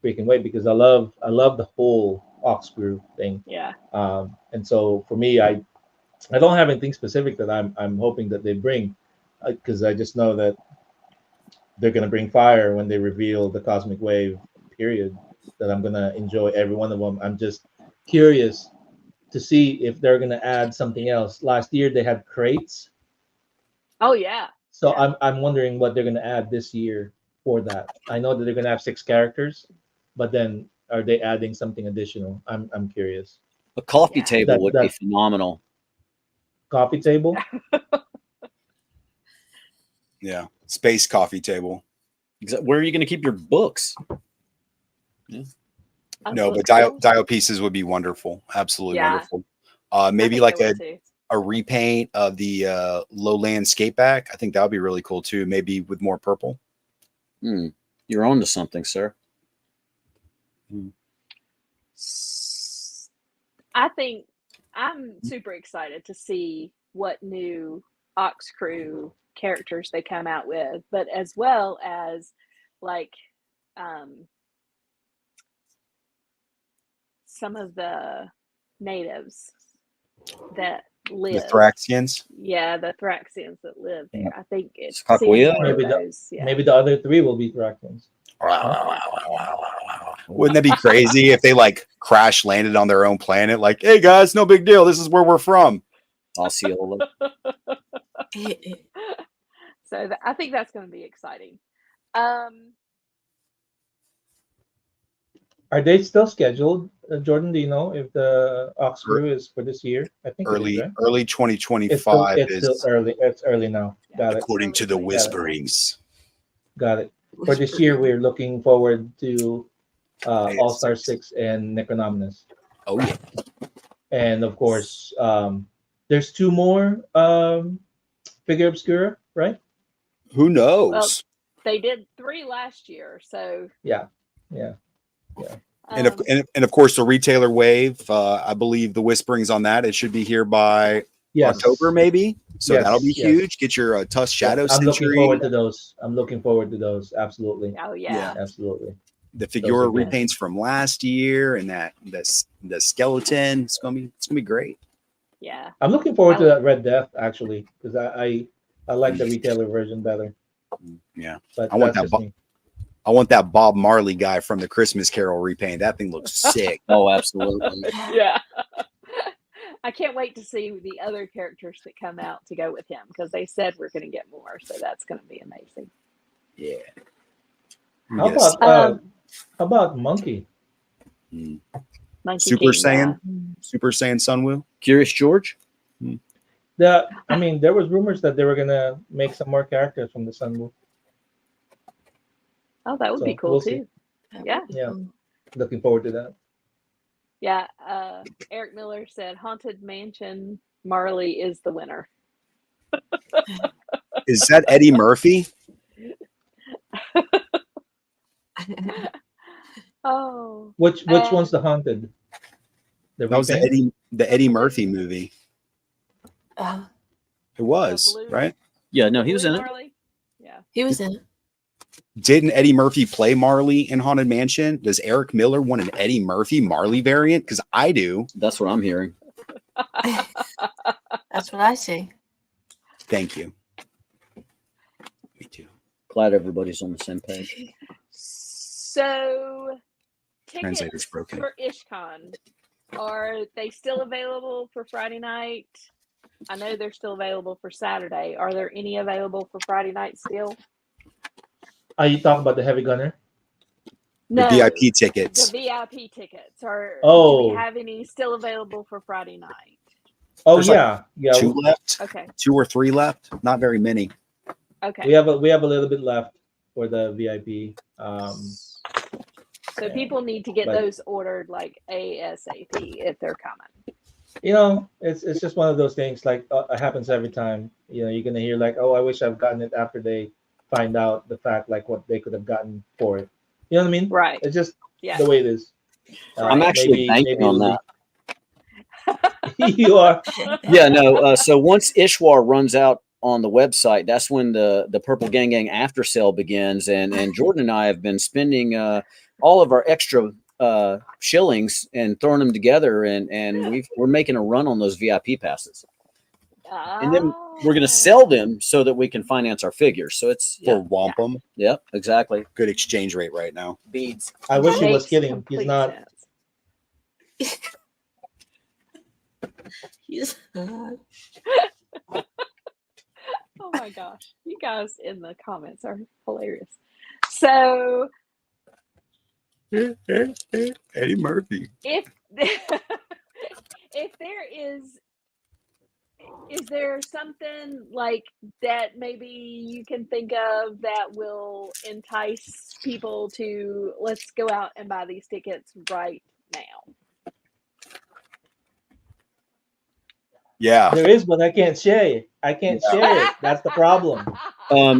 freaking wait because I love the whole ox screw thing. Yeah. And so for me, I don't have anything specific that I'm hoping that they bring, because I just know that they're gonna bring fire when they reveal the cosmic wave. Period. That I'm gonna enjoy every one of them. I'm just curious to see if they're gonna add something else. Last year they had crates, Oh yeah. so Yeah. I'm wondering what they're gonna add this year for that. I know that they're gonna have 6 characters, but then are they adding something additional? I'm curious. A coffee Yeah. table would be That phenomenal. coffee table. Yeah. Space coffee table. Where are you going to keep your books? No, but Unbelievable. dio pieces would be wonderful. Absolutely Yeah. wonderful. I Maybe think like they would too. a repaint of the lowland skate back. I think that would be really cool too. Maybe with more purple. You're on to something, sir. I think I'm super excited to see what new Ox Crew characters they come out with, but as well as like some of the natives that live. The Thraxians. Yeah, the Thraxians that live there. I think it's Kakuya? seeing more of Maybe those. Yeah. maybe the other 3 will be Thracians. Wouldn't that be crazy if they like crash landed on their own planet? Like, hey guys, no big deal. This is where we're from. Osceola. So I think that's going to be exciting. Are they still scheduled, Jordan? Do you know if the ox screw is for this year? I think it is, right? Early 2025 It's still is early. It's early now. Got it. according to the whisperings. Got it. For this year, we're looking forward to All Star 6 and Necronominus. Oh yeah. And of course, there's 2 more Figure Obscura, right? Who knows? Well, they did 3 last year, so Yeah. And of course the retailer wave. I believe the whisperings on that. It should be here by October, maybe. So Yes, that'll be yes. huge. Get your Tusk Shadow I'm looking Century. forward to those. Absolutely. oh yeah. Absolutely. The Figura are good. repaints from last year, and the skeleton. It's gonna be great. Yeah. I'm looking forward to that Red Death actually, because I like the retailer version better. Yeah, But I want that's that. just me. I want that Bob Marley guy from the Christmas Carol repaint. That thing looks sick. Oh, absolutely. Yeah. I can't wait to see the other characters that come out to go with him, because they said we're going to get more, so that's going to be amazing. Yeah. How about Monkey? Monkey Super King, Saiyan? yeah. Super Saiyan Sunwoo. Curious George? There was rumors that they were gonna make some more characters from the Sunwoo. Oh, that would So, be cool we'll see. too. Yeah. Yeah, looking forward to that. Yeah. Eric Miller said Haunted Mansion Marley is the winner. Is that Eddie Murphy? Oh. Which one's the haunted? That was the Eddie Murphy movie. It was, Blue- right? Yeah, no, he was in it. Marley? Yeah. He was in it. Didn't Eddie Murphy play Marley in Haunted Mansion? Does Eric Miller want an Eddie Murphy Marley variant? Because I do. That's what I'm hearing. That's what I see. Thank you. Me too. Glad everybody's on the same page. So Translator's tickets broken. for IshCon, are they still available for Friday night? I know they're still available for Saturday. Are there any available for Friday night still? Are you talking about the heavy gunner? The No, VIP the tickets. VIP tickets. Or do Oh. we have any still available for Friday night? Oh There's like yeah. 2 left. Okay. 2 or 3 left. Not very many. Okay. We have a little bit left for the VIP. So people need to get but- those ordered like ASAP if they're coming. It's just one of those things. Like it happens every time. You're gonna hear like, oh, I wish I've gotten it after they find out the fact, like what they could have gotten for it. You know what I mean? Right. It's just Yeah. the way it is. I'm actually banking on that. You are. Yeah, no. So once Ishwar runs out on the website, that's when the Purple Gang Gang after sale begins. And Jordan and I have been spending all of our extra shillings and throwing them together, and we're making a run on those VIP passes. And then we're going to sell them so that we can finance our figures. So it's For wampum. Yep, exactly. Good exchange rate right now. Beads. I wish he was Makes kidding. He's complete not. sense. He's Oh my gosh. You guys in the comments are hilarious. So Eddie Murphy. if if there is there something like that maybe you can think of that will entice people to let's go out and buy these tickets right now? Yeah. There is, but I can't share it. I can't share it. That's the problem.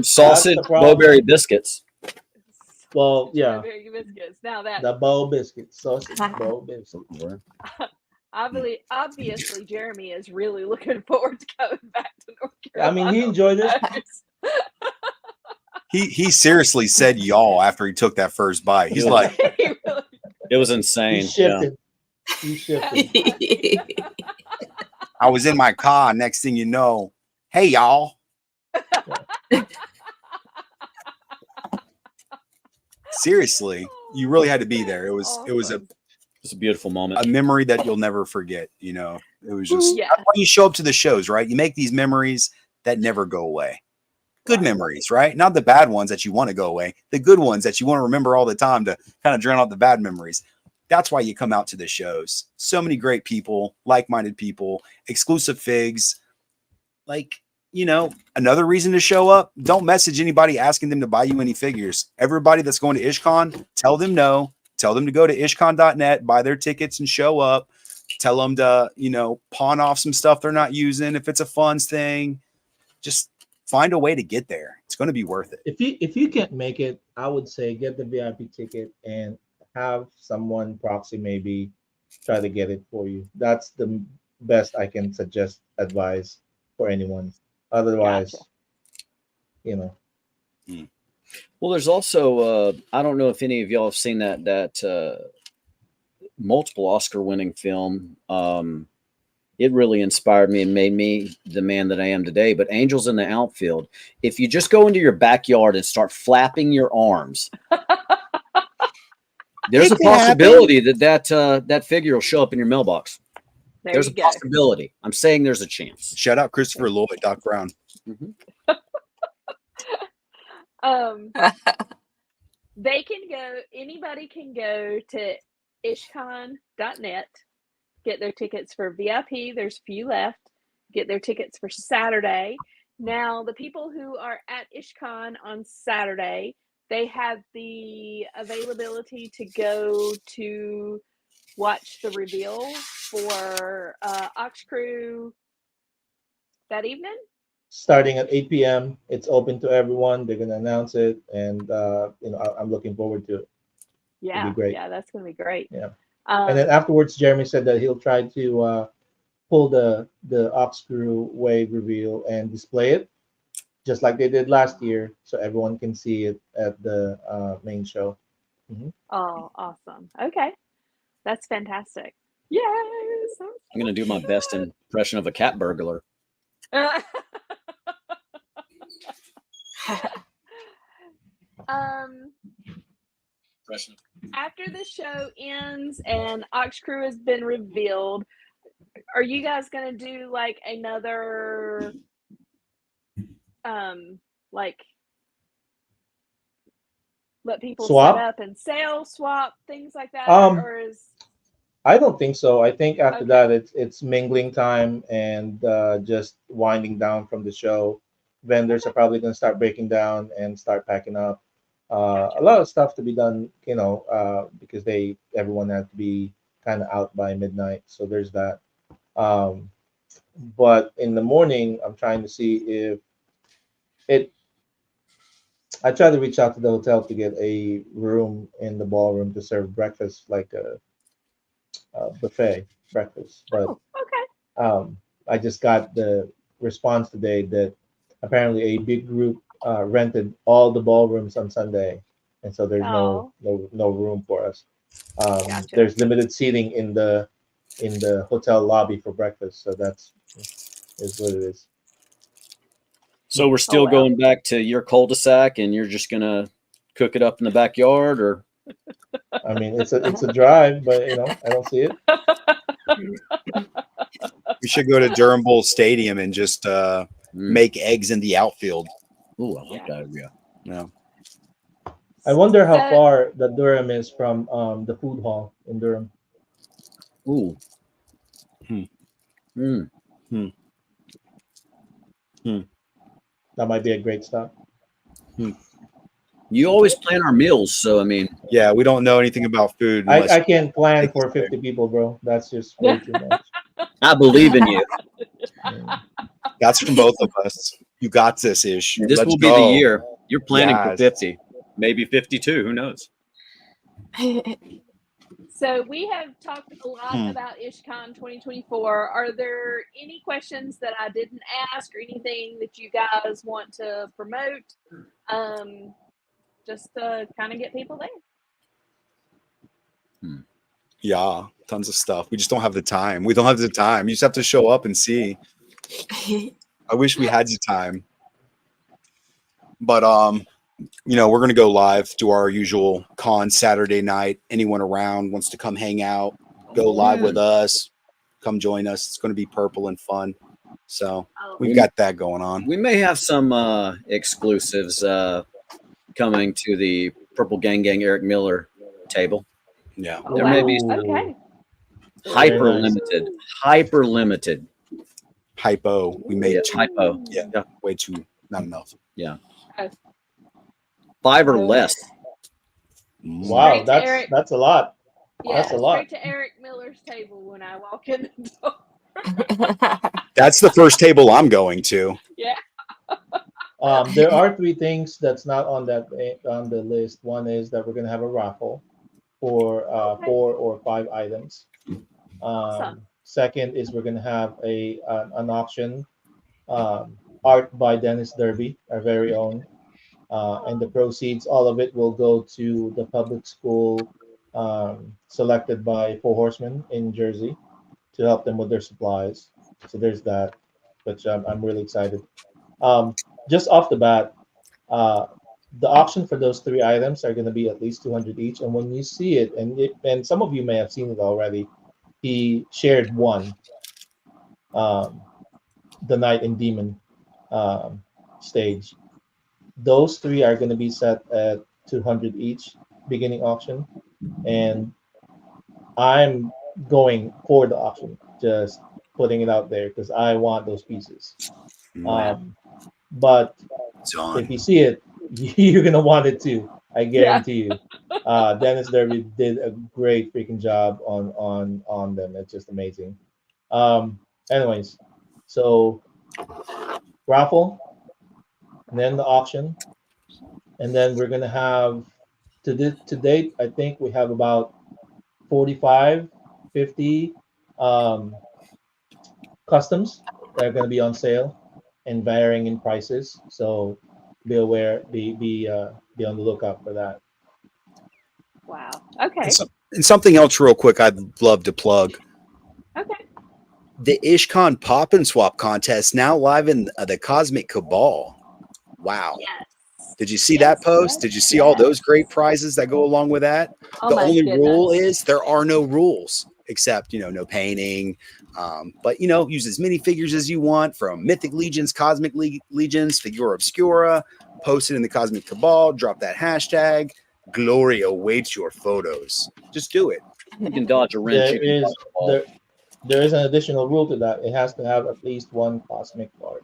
Sausage, the problem. blueberry biscuits. Well, yeah. Strawberry biscuits. Now that The bowl biscuits, sausage bowl biscuits. obviously Jeremy is really looking forward to going back to North I Carolina. mean, he enjoyed it. He seriously said y'all after he took that first bite. He's like, He really- It was insane. He shifted. He shifted. I was in my car. Next thing you know, hey y'all. Seriously, you really had to be there. It was Awesome. It's a beautiful moment. a memory that you'll never forget. It was just Yeah. that's why you show up to the shows, right? You make these memories that never go away. Good Right. memories, right? Not the bad ones that you want to go away. The good ones that you want to remember all the time to kind of drown out the bad memories. That's why you come out to the shows. So many great people, like-minded people, exclusive figs. Like, another reason to show up, don't message anybody asking them to buy you any figures. Everybody that's going to IshCon, tell them no. Tell them to go to ishcon.net, buy their tickets and show up. Tell them to, pawn off some stuff they're not using. If it's a funds thing, just find a way to get there. It's going to be worth it. If you can't make it, I would say get the VIP ticket and have someone proxy maybe try to get it for you. That's the best I can suggest advice for anyone. Otherwise, Gotcha. Well, there's also I don't know if any of y'all have seen that multiple Oscar-winning film. It really inspired me and made me the man that I am today. But Angels in the Outfield. If you just go into your backyard and start flapping your arms, there's a possibility that figure will show up in your mailbox. There's a you go. possibility. I'm saying there's a chance. Shout out Christopher Lloyd, Doc Brown. Mm-hmm. Anybody can go to ishcon.net, get their tickets for VIP. There's a few left. Get their tickets for Saturday. Now, the people who are at IshCon on Saturday, they have the availability to go to watch the reveal for Ox Crew that evening. starting at 8 p.m. It's open to everyone. They're gonna announce it, and I'm looking forward to it. Yeah, great. yeah, that's gonna be great. Yeah. And then afterwards, Jeremy said that he'll try to pull the ox screw wave reveal and display it, just like they did last year, so everyone can see it at the main show. Oh, awesome. Okay, that's fantastic. Yes. I'm going to do my best impression of a cat burglar. After the show ends and Ox Crew has been revealed, are you guys gonna do like another like let people Swap? set up and sell, swap, things like that, or is I don't think so. I think after Okay. that it's mingling time and just winding down from the show. Vendors are probably going to start breaking down and start packing up. A lot of stuff to be done, because everyone had to be kind of out by midnight. So there's that. Um, but in the morning, I'm trying to see if it. I tried to reach out to the hotel to get a room in the ballroom to serve breakfast, like a buffet breakfast, but oh, okay. I just got the response today that apparently a big group rented all the ballrooms on Sunday, and so there's Oh, no room for us. gotcha. There's limited seating in the hotel lobby for breakfast, so is what it is. So we're still well. going back to your cul-de-sac, and you're just gonna cook it up in the backyard, or I mean, it's a drive, but I don't see it. We should go to Durham Bull Stadium and just Mm. make eggs in the outfield. Ooh, I like that idea. Yeah. I wonder how So- far the Durham is from the food hall in Durham. Ooh. Hmm. Mm. That might be a great stop. You always plan our meals, so I mean, Yeah, we don't know anything about food unless I can't plan for 50 people, bro. That's just way too much. I believe in you. that's from both of us. You got this, Ish. This Let's will be go. the year. You're planning for Yes. 50, maybe 52. Who knows? So we have talked a lot Hmm. about IshCon 2024. Are there any questions that I didn't ask or anything that you guys want to promote? Just to kind of get people there. Yeah, tons of stuff. We just don't have the time. We don't have the time. You just have to show up and see. I wish we had the time. But we're gonna go live, do our usual con Saturday night. Anyone around wants to come hang out, go live with us, come join us. It's gonna be purple and fun. So we've got that going on. We may have some exclusives coming to the Purple Gang Eric Miller table. Yeah. Oh, There wow. may be Okay. hyper Very nice. limited. Hypo. We made Yeah, too, hypo. way too not enough. Yeah. Oh. 5 or Oh. less. Wow, Straight to Eric. that's a lot. Yeah, That's a lot. straight to Eric Miller's table when I walk in the door. That's the first table I'm going to. Yeah. There are 3 things that's not on the list. One is that we're gonna have a raffle for Okay. 4 or 5 items. Awesome. Second is we're gonna have an auction, art by Dennis Derby, our very own, and the proceeds, all of it will go to the public school selected by Four Horsemen in Jersey to help them with their supplies. So there's that, which I'm really excited. Just off the bat, the auction for those 3 items are going to be at least 200 each. And when you see it, and some of you may have seen it already, he shared one, the Knight and Demon stage. Those 3 are going to be set at 200 each, beginning auction, and I'm going for the auction, just putting it out there because I want those pieces. But if you see it, you're gonna want it too. I guarantee you. Dennis Derby did a great freaking job on them. It's just amazing. Anyways, so raffle, and then the auction, and then we're gonna have to date. I think we have about 45, 50 customs that are going to be on sale and varying in prices. So be aware, be on the lookout for that. Wow. Okay. And something else real quick I'd love to plug. Okay. The IshCon Pop and Swap contest now live in the Cosmic Cabal. Wow. Yes. Did you see Yes, that post? yes, Did you see all yes. those great prizes that go along with that? Oh The my only goodness. rule is there are no rules. except no painting. But use as many figures as you want, from Mythic Legions, Cosmic Legions, Figura Obscura. Post it in the Cosmic Cabal. Drop that hashtag. Glory awaits your photos. Just do it. You can dodge a wrench. There You can is dodge a ball. there is an additional rule to that. It has to have at least one cosmic card.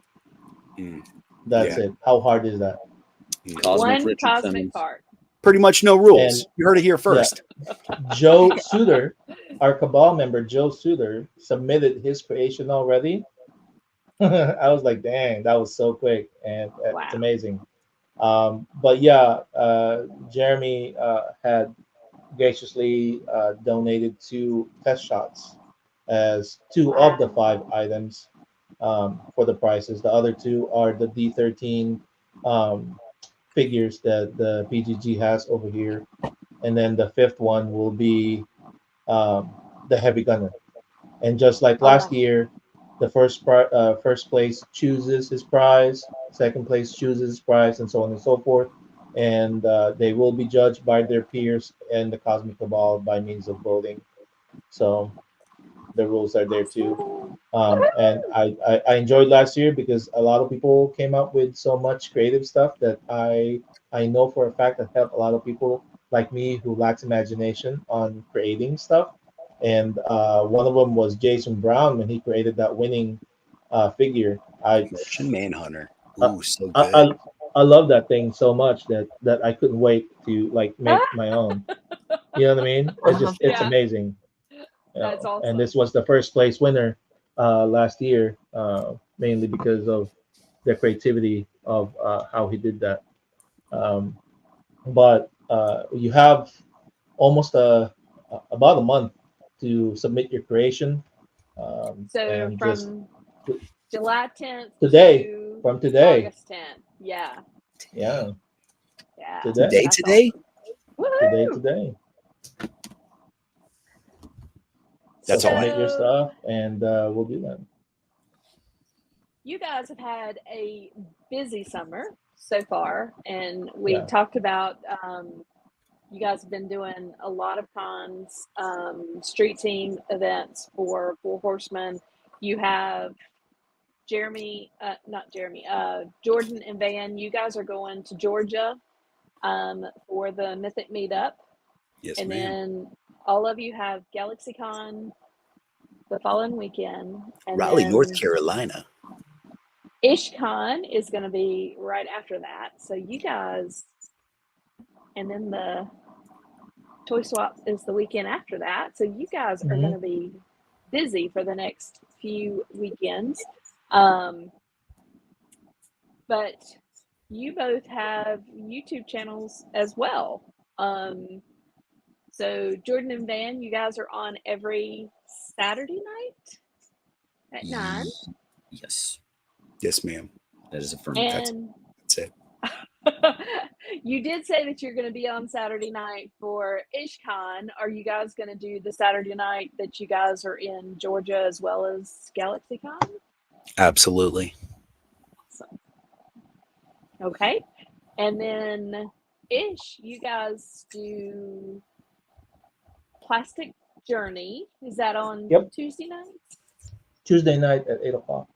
That's it. How hard is that? Cosmic One Richard cosmic Simmons. part. Pretty much no rules. And- You heard it here first. Joe Suter, our Cabal member, Joe Suter, submitted his creation already. I was like, dang, that was so quick, and Wow. it's amazing. But yeah, Jeremy had graciously donated 2 test shots as 2 of the 5 items for the prices. The other 2 are the D13 figures that the PGG has over here, and then the 5th one will be the Heavy Gunner. And just like last year, the first place chooses his prize, second place chooses his prize, and so on and so forth. And they will be judged by their peers and the Cosmic Cabal by means of voting. So the rules are there too. And I enjoyed last year because a lot of people came up with so much creative stuff that I know for a fact that helped a lot of people like me who lacks imagination on creating stuff. And one of them was Jason Brown when he created that winning figure. Martian Manhunter. Ooh, so I, good. I love that thing so much that I couldn't wait to like make my own. You know what I mean? It's Yeah. amazing. That's awesome. And this was the first place winner last year, mainly because of the creativity of how he did that. But you have almost about a month to submit your creation. So and from July 10th today, to from today, August 10th. Yeah. yeah, Yeah. today, That's today. Awesome. today. That's So all I submit your stuff, and we'll do that. You guys have had a busy summer so far, and we Yeah. talked about you guys have been doing a lot of cons, street team events for Four Horsemen. You have Jordan and Van. You guys are going to Georgia for the Mythic meetup. Yes, And ma'am. then all of you have GalaxyCon the following weekend. And Raleigh, then North Carolina. IshCon is going to be right after that. So you guys, and then the Toy Swap is the weekend after that. So you guys are going to be busy for the next few weekends. But you both have YouTube channels as well. So Jordan and Van, you guys are on every Saturday night at 9. Yes, Yes, ma'am. that is affirmed. And That's it. you did say that you're going to be on Saturday night for IshCon. Are you guys going to do the Saturday night that you guys are in Georgia as well as GalaxyCon? Absolutely. Awesome. Okay. And then Ish, you guys do Plastic Journey. Is that on Yep. Tuesday night? Tuesday night at 8:00.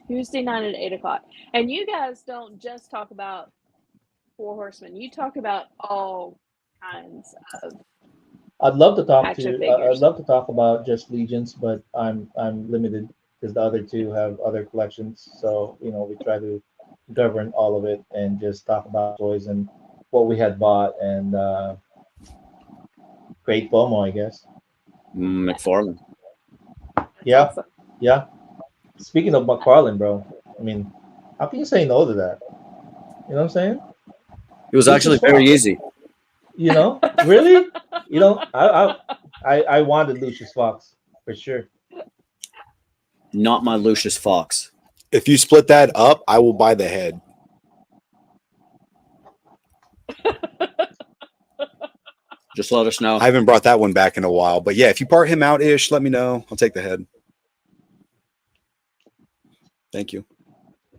Tuesday night at 8:00. And you guys don't just talk about Four Horsemen. You talk about all kinds of I'd love to talk action I'd figures. love to talk about just Legions, but I'm limited because the other 2 have other collections. So we try to govern all of it and just talk about toys and what we had bought and create FOMO, I guess. McFarlane. Yeah, Awesome. yeah. Speaking of McFarlane, bro, I mean, how can you say no to that? You know what I'm saying? It was actually very easy. Really? I wanted Lucius Fox for sure. Not my Lucius Fox. If you split that up, I will buy the head. Just let us know. I haven't brought that one back in a while, but yeah, if you part him out, Ish, let me know. I'll take the head. Thank you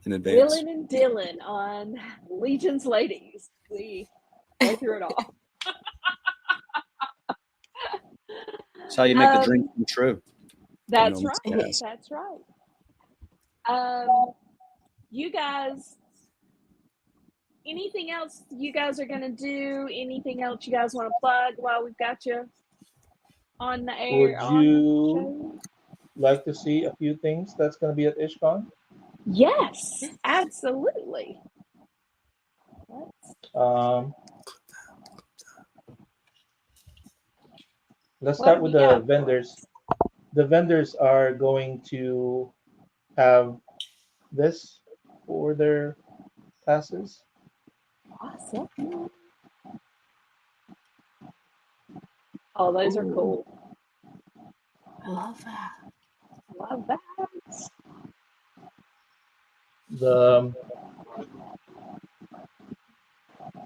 in advance. Dylan and Dylan on Legion's Ladies. We go through it all. That's how you make the dream come true. That's No, right. yes. That's right. You guys, anything else you guys are going to do? Anything else you guys want to plug while we've got you on the air? Would you like to see a few things that's going to be at IshCon? Yes, absolutely. Let's What start have with you the got? vendors. The vendors are going to have this for their passes. Awesome. Oh, those are cool. I love that. Love that. The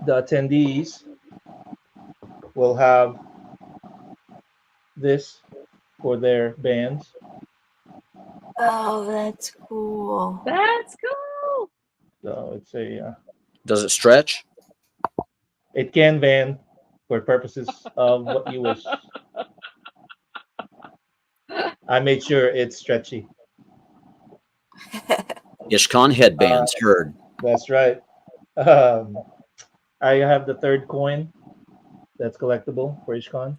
attendees will have this for their bands. Oh, that's cool. That's cool. So it's a Does it stretch? it can ban for purposes of what you wish. I made sure it's stretchy. IshCon headbands, heard. That's right. I have the third coin that's collectible for IshCon.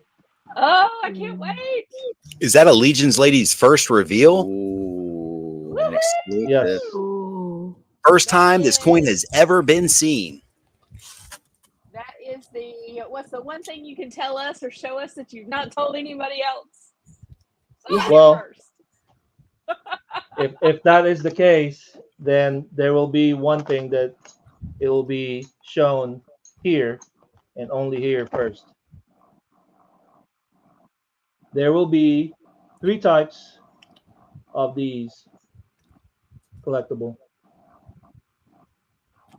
Oh, I can't wait. Is that a Legion's Lady's first reveal? Ooh, Woohoo! an exclusive. Yes. Ooh. First time this coin has ever been seen. That is what's the one thing you can tell us or show us that you've not told anybody else? Yeah. Well, First. if that is the case, then there will be one thing that it will be shown here and only here first. There will be 3 types of these collectible.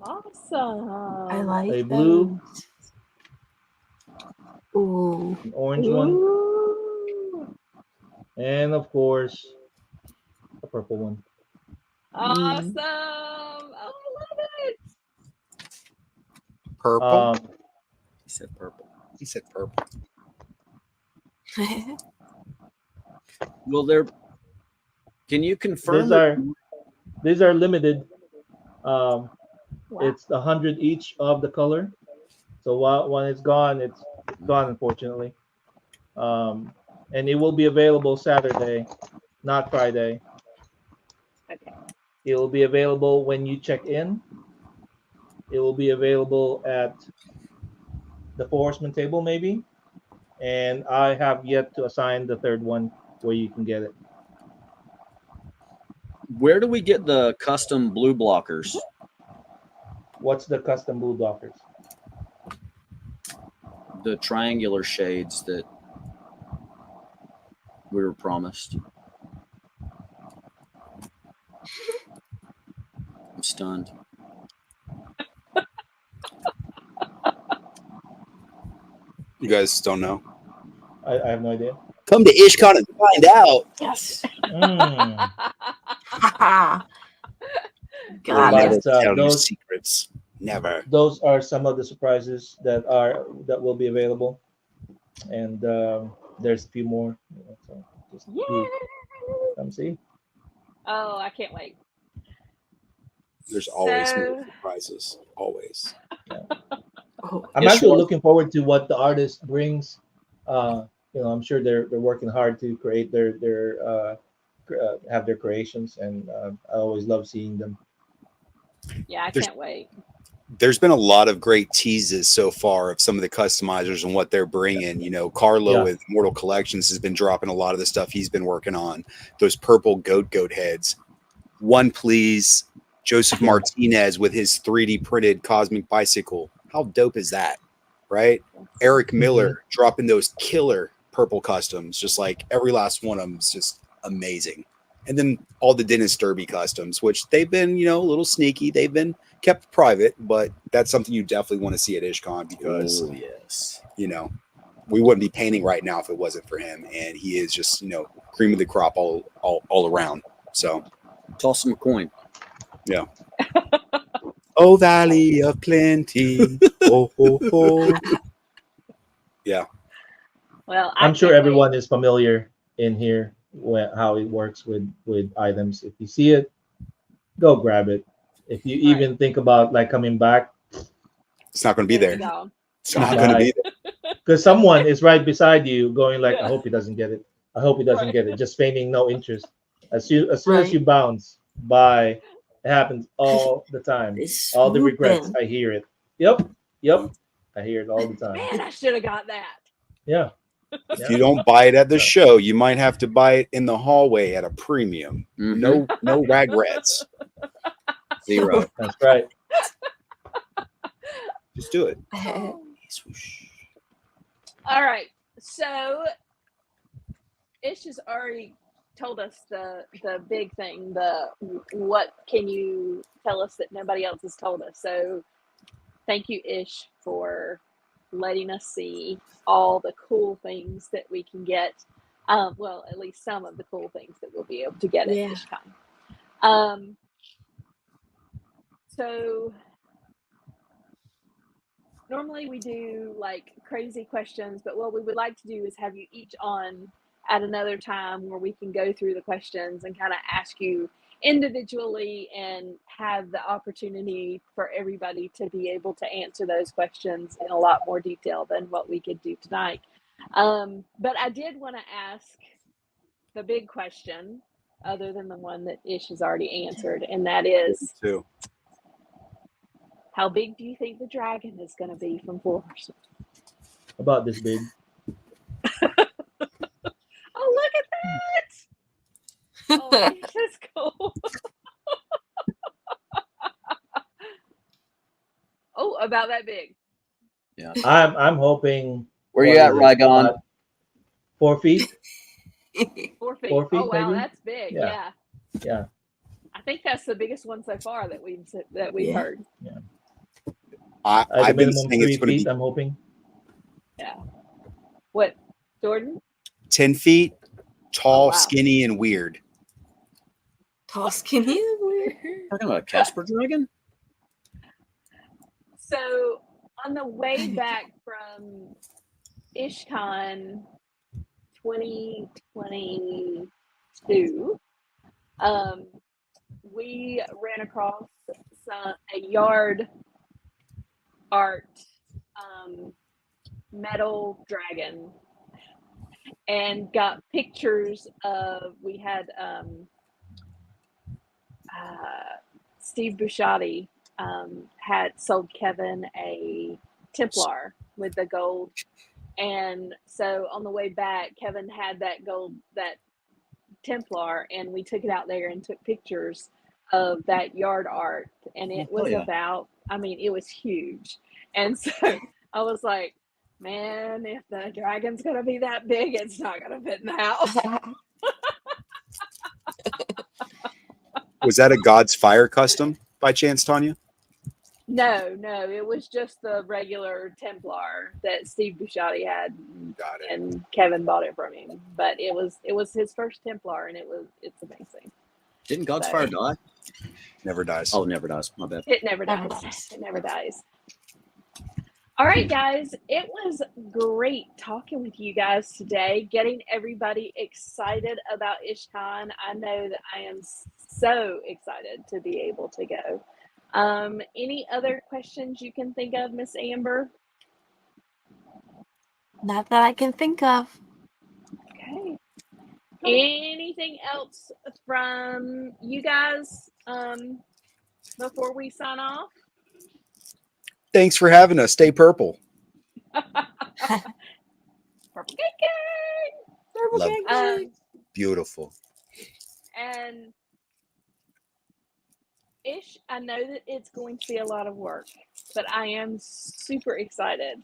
Awesome. I like A blue, those. Ooh. an orange one, Ooh. and of course, a purple one. Awesome. Oh, I love it. Purple? He said purple. He said purple. Will there? Can you confirm? These are limited. Wow. It's 100 each of the color. So when it's gone, it's gone, unfortunately. And it will be available Saturday, not Friday. Okay. It will be available when you check in. It will be available at the Four Horsemen table, maybe. And I have yet to assign the third one where you can get it. Where do we get the custom blue blockers? What's the custom blue blockers? The triangular shades that we were promised. I'm stunned. You guys don't know? I have no idea. Come to IshCon and find out. Yes. Mm. We'll Got never it. tell you Those- secrets. Never. Those are some of the surprises that will be available, and there's a few more. So just Yay. come see. Oh, I can't wait. There's always So- more surprises. Always. Oh, I'm Yes, actually sure. looking forward to what the artist brings. I'm sure they're working hard to create their have their creations, and I always love seeing them. Yeah, I There's- can't wait. There's been a lot of great teases so far of some of the customizers and what they're bringing. You know, Carlo Yeah. with Mortal Collections has been dropping a lot of the stuff he's been working on. Those purple goat heads. One, please. Joseph Yeah. Martinez with his 3D printed cosmic bicycle. How dope is that? Right? Eric Miller dropping those killer purple customs. Just like every last one of them is just amazing. And then all the Dennis Derby customs, which they've been, a little sneaky. They've been kept private, but that's something you definitely want to see at IshCon because, Oh, yes. we wouldn't be painting right now if it wasn't for him. And he is just, cream of the crop all around. So, Toss him a coin. yeah. Oh, Valley of Plenty. Oh, oh, oh. Yeah. Well, I'm sure can't everyone wait. is familiar in here with how it works with items. If you see it, go grab it. If you Right. even think about like coming back, It's not going to be It'll there. be gone. It's not going to be there. because someone is right beside you, going like, "I Yeah. hope he doesn't get it. I hope he doesn't Right. get it," just feigning no interest. As soon as Right. you bounce by, it happens all the time. They All the swoop regrets, in. I hear it. Yep, I hear it all the time. Man, I should have got that. Yeah, If yeah. you don't buy it at the So, show, you might have to buy it in the hallway at a premium. Mhm. No regrets. Zero. that's right. Just do it. All right. So Ish has already told us the big thing, the what can you tell us that nobody else has told us. So thank you, Ish, for letting us see all the cool things that we can get. Well, at least some of the cool things that we'll be able to get Yeah. at IshCon. So normally we do like crazy questions, but what we would like to do is have you each on at another time where we can go through the questions and kind of ask you individually and have the opportunity for everybody to be able to answer those questions in a lot more detail than what we could do tonight. But I did want to ask the big question, other than the one that Ish has already answered, and that is, Too. how big do you think the dragon is going to be from Four Horsemen? About this big. Oh, look at that! Oh, Ish, that's cool. Oh, about that big. I'm hoping. Where you what at, is it, Rygon? about 4 feet. 4 feet. 4 feet, Oh, wow, maybe? that's big. Yeah. Yeah. Yeah. I think that's the biggest one so far that we've Yeah. heard. At the I've been minimum saying 3 it's going to feet. be I'm hoping. Yeah. What, Jordan? 10 feet, tall, wow. skinny, and weird. Tall, skinny, and weird. Talking about a Casper dragon? So on the way back from IshCon 2022, we ran across a yard art metal dragon and got pictures of, we had Steve Busciotti had sold Kevin a Templar with the gold, and so on the way back Kevin had that Templar, and we took it out there and took pictures of that yard art, and it was about, I mean, it was huge. And so I was like, man, if the dragon's gonna be that big, it's not gonna fit in the house. Was that a God's Fire custom by chance, Tanya? No, it was just the regular Templar that Steve Busciotti had, Got it. and Kevin bought it from him. But it was his first Templar, and it's amazing. Didn't God's Fire die? Never dies. Oh, never dies. My bad. It never dies. It never dies. All right, guys, it was great talking with you guys today, getting everybody excited about IshCon. I know that I am so excited to be able to go. Any other questions you can think of, Miss Amber? Not that I can think of. Okay. Anything else from you guys before we sign off? Thanks for having us. Stay purple. Purple cake. Love Um, Beautiful. and Ish, I know that it's going to be a lot of work, but I am super excited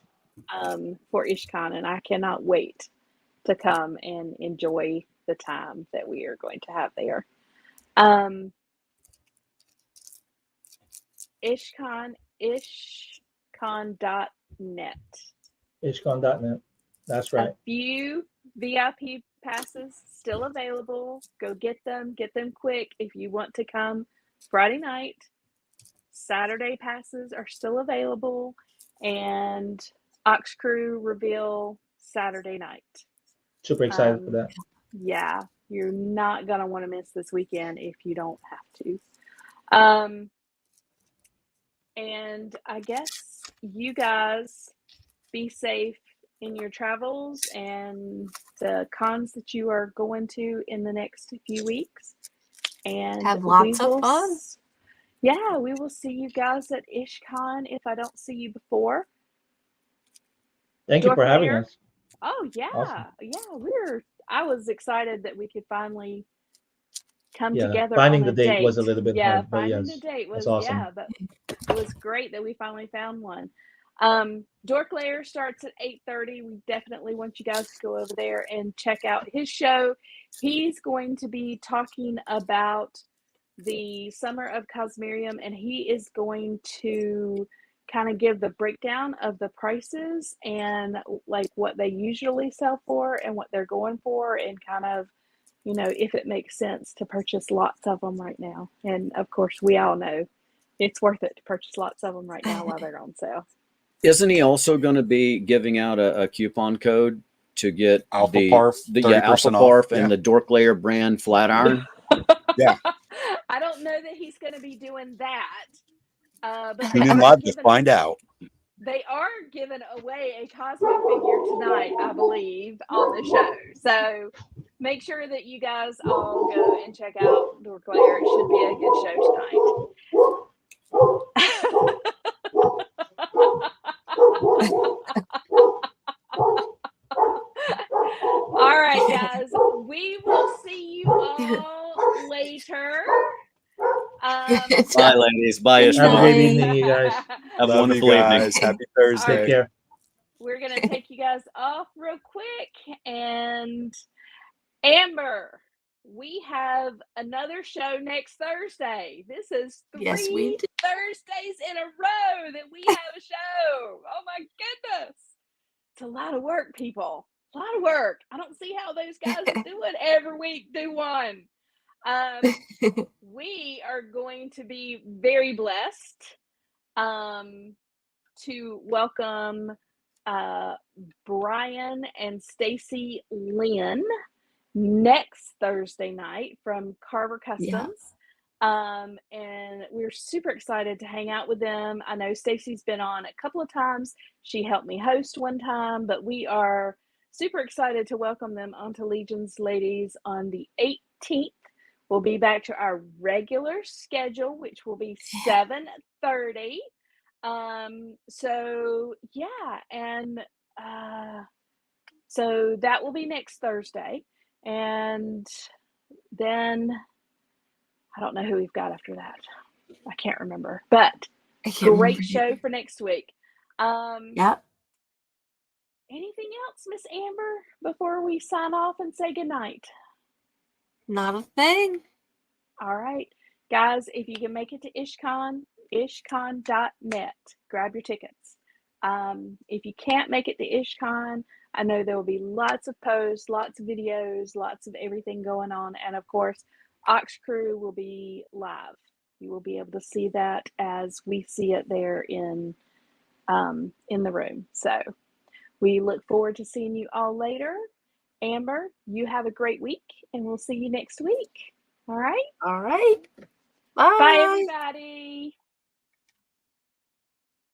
for IshCon, and I cannot wait to come and enjoy the time that we are going to have there. IshCon, ishcon.net. IshCon.net. That's right. A few VIP passes still available. Go get them quick if you want to come Friday night. Saturday passes are still available, and Ox Crew reveal Saturday night. Super excited for that. Yeah, you're not going to want to miss this weekend if you don't have to. And I guess you guys be safe in your travels and the cons that you are going to in the next few weeks. And Have lots of fun. Yeah, we will see you guys at IshCon if I don't see you before. Thank you for having us. Oh yeah, Awesome. yeah. I was excited that we could finally come together. Finding on the date was a little bit hard, but finding yes, the date was that's awesome. but it was great that we finally found one. Dork Lair starts at 8:30. We definitely want you guys to go over there and check out his show. He's going to be talking about the Summer of Cosmerium, and he is going to kind of give the breakdown of the prices and like what they usually sell for and what they're going for, and kind of, you know, if it makes sense to purchase lots of them right now. And of course, we all know it's worth it to purchase lots of them right now while they're on sale. Isn't he also going to be giving out a coupon code to get Alpha Parf, Alpha 30% off. Parf Yeah. and the Dork Lair brand flat iron? Yeah. I don't know that he's going to be doing that. But Tune in live to find out. They are giving away a Cosmo figure tonight, I believe, on the show. So make sure that you guys all go and check out Dork Lair. It should be a good show All right, guys. We will see you all later. Bye, ladies. Bye, Good Ishwar. Have a great night. evening, you guys. Have a Love wonderful you evening. guys. Happy Thursday. Take care. We're going to take you guys off real quick. And Amber, we have another show next Thursday. This is Yes, we three do. Thursdays in a row that we have a show. Oh my goodness. It's a lot of work, people. A lot of work. I don't see how those guys do it every week. Do one. We are going to be very blessed to welcome Brian and Stacy Lynn next Thursday night from Carver Customs. And we're super excited to hang out with them. I know Stacy's been on a couple of times. She helped me host one time, but we are super excited to welcome them onto Legion's Ladies on the 18th. We'll be back to our regular schedule, which will be 7:30. So yeah, and so that will be next Thursday. And then I don't know who we've got after that. I can't remember, but great show for next week. Yep. Anything else, Miss Amber, before we sign off and say goodnight? Not a thing. All right, guys, if you can make it to IshCon, ishcon.net. Grab your tickets. If you can't make it to IshCon, I know there will be lots of posts, lots of videos, lots of everything going on. And of course, Ox Crew will be live. You will be able to see that as we see it there in the room. So we look forward to seeing you all later. Amber, you have a great week, and we'll see you next week. All right? All right. Bye. Bye, everybody.